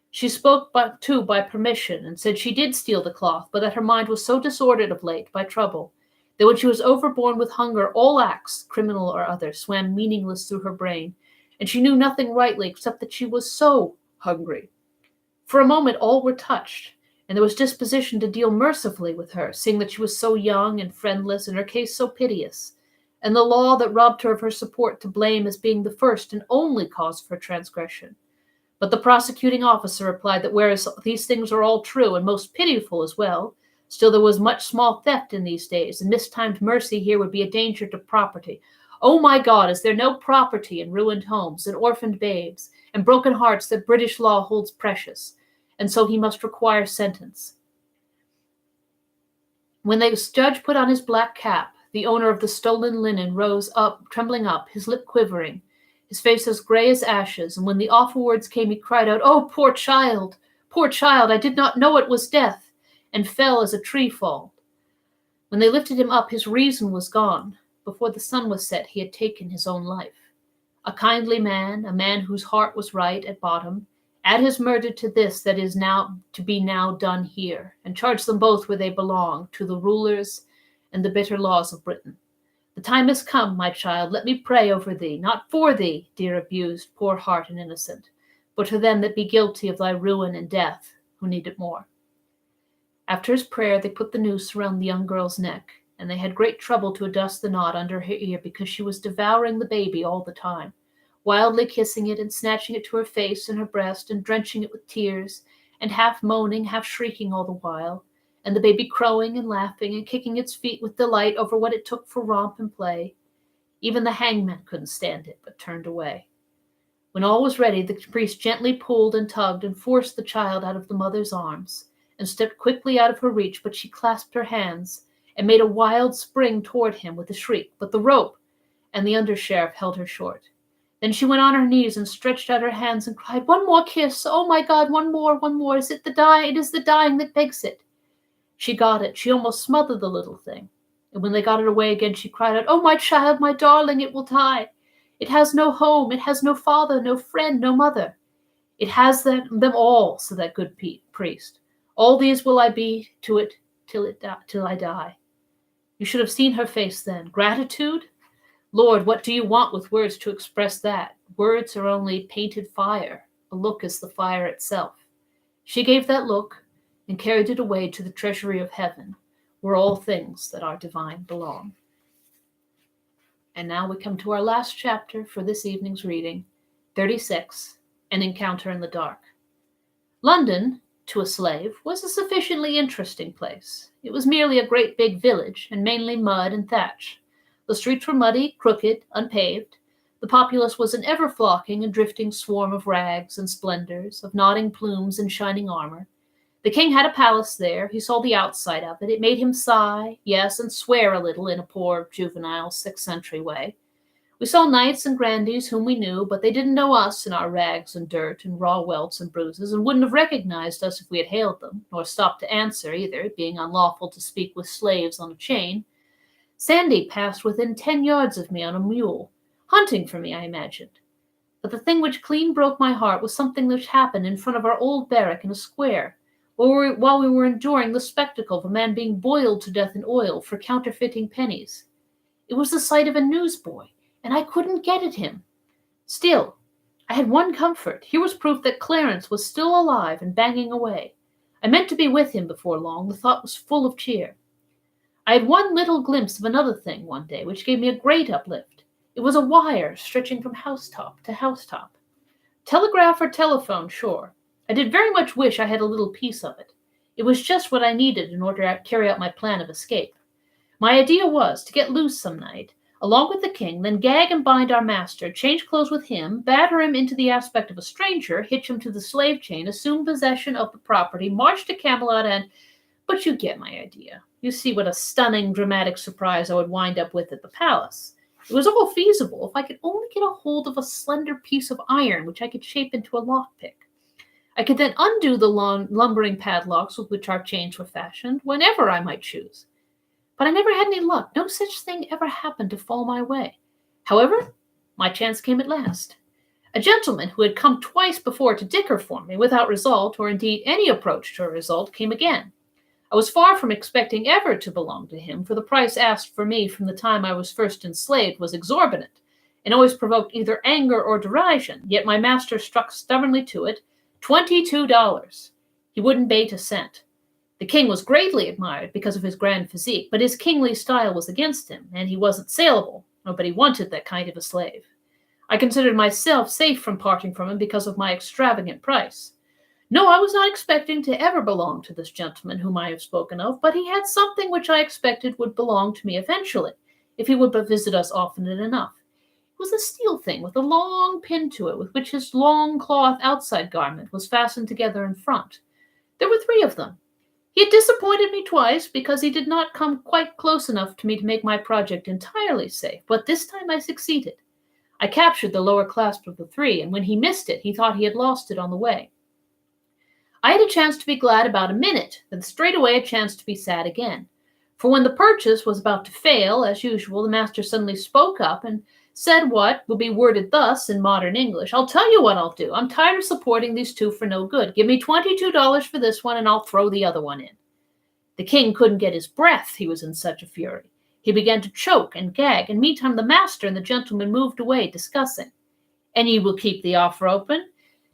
She spoke by permission, and said she did steal the cloth, but that her mind was so disordered of late by trouble, that when she was overborne with hunger, all acts, criminal or other, swam meaningless through her brain, and she knew nothing rightly except that she was so hungry. For a moment all were touched, and there was disposition to deal mercifully with her, seeing that she was so young and friendless, and her case so piteous, and the law that robbed her of her support to blame as being the first and only cause of her transgression. But the prosecuting officer replied that whereas these things are all true and most pitiful as well, Still there was much small theft in these days, and mistimed mercy here would be a danger to property. Oh my God, is there no property in ruined homes, and orphaned babes, and broken hearts that British law holds precious? And so he must require sentence. When the judge put on his black cap, the owner of the stolen linen rose up, trembling up, his lip quivering, his face as gray as ashes, and when the awful words came, he cried out, "Oh, poor child! Poor child! I did not know it was death!" and fell as a tree falls. When they lifted him up, his reason was gone. Before the sun was set, he had taken his own life. A kindly man, a man whose heart was right at bottom, add his murder to this that is now to be now done here, and charge them both where they belong, to the rulers and the bitter laws of Britain. The time has come, my child, let me pray over thee, not for thee, dear abused, poor heart and innocent, but for them that be guilty of thy ruin and death, who need it more. After his prayer, they put the noose around the young girl's neck, and they had great trouble to adjust the knot under her ear because she was devouring the baby all the time, wildly kissing it and snatching it to her face and her breast and drenching it with tears, and half moaning, half shrieking all the while, and the baby crowing and laughing and kicking its feet with delight over what it took for romp and play. Even the hangman couldn't stand it, but turned away. When all was ready, the priest gently pulled and tugged and forced the child out of the mother's arms, and stepped quickly out of her reach, but she clasped her hands and made a wild spring toward him with a shriek. But the rope and the under-sheriff held her short. Then she went on her knees and stretched out her hands and cried, "One more kiss! Oh my God, one more, one more! Is it the dying? It is the dying that begs it." She got it. She almost smothered the little thing. And when they got it away again, she cried out, "Oh, my child, my darling, it will die. It has no home. It has no father, no friend, no mother. It has them all," said that good priest. "All these will I be to it till I die." You should have seen her face then. Gratitude? Lord, what do you want with words to express that? Words are only painted fire. A look is the fire itself. She gave that look and carried it away to the treasury of heaven, where all things that are divine belong. And now we come to our last chapter for this evening's reading, 36, An Encounter in the Dark. London, to a slave, was a sufficiently interesting place. It was merely a great big village, and mainly mud and thatch. The streets were muddy, crooked, unpaved. The populace was an ever-flocking and drifting swarm of rags and splendors, of nodding plumes and shining armor. The king had a palace there. He saw the outside of it. It made him sigh, yes, and swear a little in a poor, juvenile, 6th century way. We saw knights and grandees whom we knew, but they didn't know us in our rags and dirt and raw welts and bruises, and wouldn't have recognized us if we had hailed them, nor stopped to answer either, being unlawful to speak with slaves on a chain. Sandy passed within 10 yards of me on a mule, hunting for me, I imagined. But the thing which clean broke my heart was something which happened in front of our old barrack in a square, while we were enduring the spectacle of a man being boiled to death in oil for counterfeiting pennies. It was the sight of a newsboy, and I couldn't get at him. Still, I had one comfort. Here was proof that Clarence was still alive and banging away. I meant to be with him before long. The thought was full of cheer. I had one little glimpse of another thing one day, which gave me a great uplift. It was a wire stretching from housetop to housetop. Telegraph or telephone, sure. I did very much wish I had a little piece of it. It was just what I needed in order to carry out my plan of escape. My idea was to get loose some night, along with the king, then gag and bind our master, change clothes with him, batter him into the aspect of a stranger, hitch him to the slave chain, assume possession of the property, march to Camelot, and... But you get my idea. You see what a stunning, dramatic surprise I would wind up with at the palace. It was all feasible if I could only get a hold of a slender piece of iron which I could shape into a lockpick. I could then undo the lumbering padlocks with which our chains were fashioned, whenever I might choose. But I never had any luck. No such thing ever happened to fall my way. However, my chance came at last. A gentleman who had come twice before to dicker for me without result, or indeed any approach to a result, came again. I was far from expecting ever to belong to him, for the price asked for me from the time I was first enslaved was exorbitant, and always provoked either anger or derision, yet my master stuck stubbornly to it, $22. He wouldn't bate a cent. The king was greatly admired because of his grand physique, but his kingly style was against him, and he wasn't saleable. Nobody wanted that kind of a slave. I considered myself safe from parting from him because of my extravagant price. No, I was not expecting to ever belong to this gentleman whom I have spoken of, but he had something which I expected would belong to me eventually, if he would but visit us often enough. It was a steel thing with a long pin to it, with which his long cloth outside garment was fastened together in front. There were three of them. He had disappointed me twice because he did not come quite close enough to me to make my project entirely safe, but this time I succeeded. I captured the lower clasp of the three, and when he missed it, he thought he had lost it on the way. I had a chance to be glad about a minute, then straightway a chance to be sad again. For when the purchase was about to fail, as usual, the master suddenly spoke up and said what will be worded thus in modern English: "I'll tell you what I'll do. I'm tired of supporting these two for no good. Give me $22 for this one, and I'll throw the other one in." The king couldn't get his breath, he was in such a fury. He began to choke and gag, and meantime the master and the gentleman moved away, discussing. "And ye will keep the offer open?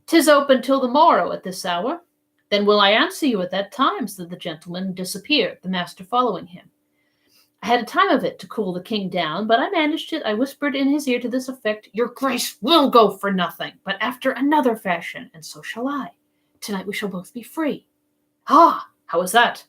'Tis open till the morrow at this hour." "Then will I answer you at that time," said the gentleman, and disappeared, the master following him. I had a time of it to cool the king down, but I managed it. I whispered in his ear to this effect: "Your grace will go for nothing, but after another fashion, and so shall I. Tonight we shall both be free." "Ah, how is that?"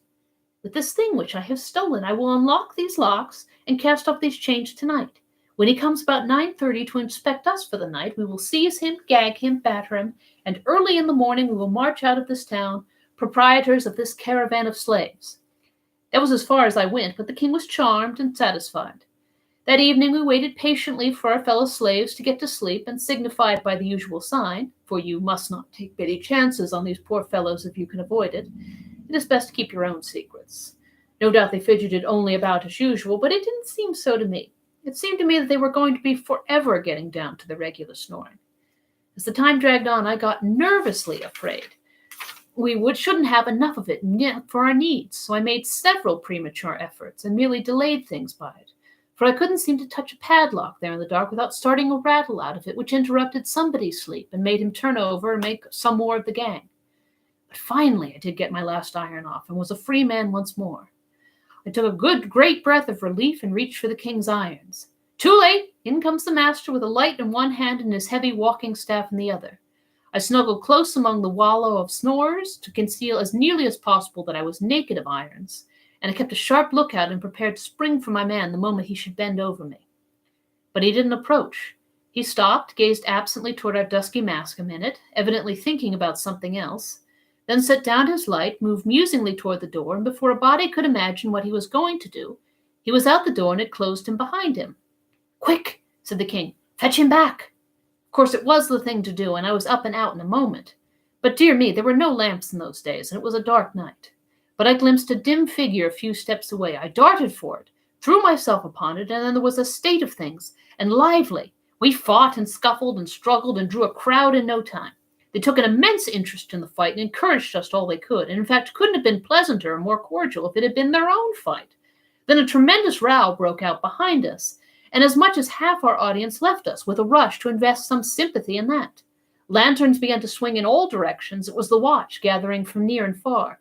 "With this thing which I have stolen, I will unlock these locks and cast off these chains tonight. When he comes about 9:30 to inspect us for the night, we will seize him, gag him, batter him, and early in the morning we will march out of this town, proprietors of this caravan of slaves." That was as far as I went, but the king was charmed and satisfied. That evening we waited patiently for our fellow slaves to get to sleep, and signified by the usual sign, for you must not take petty chances on these poor fellows if you can avoid it. It is best to keep your own secrets. No doubt they fidgeted only about as usual, but it didn't seem so to me. It seemed to me that they were going to be forever getting down to the regular snoring. As the time dragged on, I got nervously afraid we shouldn't have enough of it for our needs, so I made several premature efforts and merely delayed things by it, for I couldn't seem to touch a padlock there in the dark without starting a rattle out of it, which interrupted somebody's sleep and made him turn over and make some more of the gang. But finally I did get my last iron off and was a free man once more. I took a great breath of relief and reached for the king's irons. Too late! In comes the master with a light in one hand and his heavy walking staff in the other. I snuggled close among the wallow of snorers to conceal as nearly as possible that I was naked of irons, and I kept a sharp lookout and prepared to spring for my man the moment he should bend over me. But he didn't approach. He stopped, gazed absently toward our dusky mask a minute, evidently thinking about something else, then set down his light, moved musingly toward the door, and before a body could imagine what he was going to do, he was out the door and had closed him behind him. "Quick," said the king, "fetch him back." Of course, it was the thing to do, and I was up and out in a moment. But dear me, there were no lamps in those days, and it was a dark night. But I glimpsed a dim figure a few steps away. I darted for it, threw myself upon it, and then there was a state of things, and lively. We fought and scuffled and struggled and drew a crowd in no time. They took an immense interest in the fight and encouraged us all they could, and in fact couldn't have been pleasanter or more cordial if it had been their own fight. Then a tremendous row broke out behind us, and as much as half our audience left us with a rush to invest some sympathy in that. Lanterns began to swing in all directions. It was the watch gathering from near and far.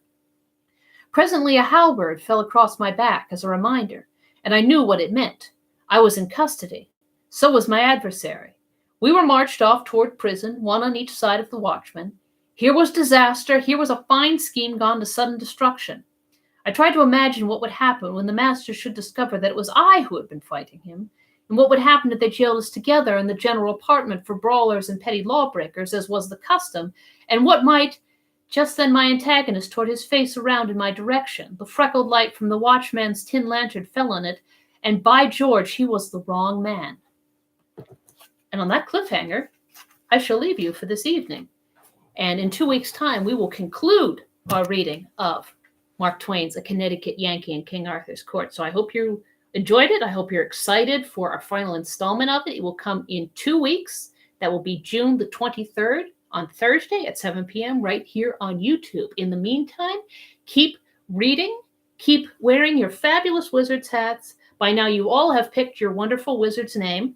Presently a halberd fell across my back as a reminder, and I knew what it meant. I was in custody. So was my adversary. We were marched off toward prison, one on each side of the watchman. Here was disaster. Here was a fine scheme gone to sudden destruction. I tried to imagine what would happen when the master should discover that it was I who had been fighting him, and what would happen if they jailed us together in the general apartment for brawlers and petty lawbreakers, as was the custom, and what might... Just then my antagonist toward his face around in my direction. The freckled light from the watchman's tin lantern fell on it, and by George, he was the wrong man. And on that cliffhanger, I shall leave you for this evening. And in 2 weeks' time, we will conclude our reading of Mark Twain's A Connecticut Yankee in King Arthur's Court. So I hope you enjoyed it. I hope you're excited for our final installment of it. It will come in 2 weeks. That will be June the 23rd on Thursday at 7 p.m. right here on YouTube. In the meantime, keep reading, keep wearing your fabulous wizard's hats. By now, you all have picked your wonderful wizard's name.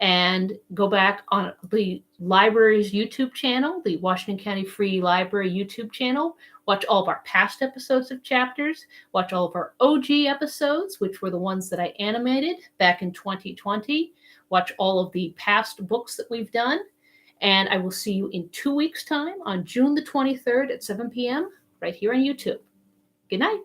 And go back on the library's YouTube channel, the Washington County Free Library YouTube channel. Watch all of our past episodes of chapters. Watch all of our OG episodes, which were the ones that I animated back in 2020. Watch all of the past books that we've done. And I will see you in 2 weeks' time on June the 23rd at 7 p.m. right here on YouTube. Good night.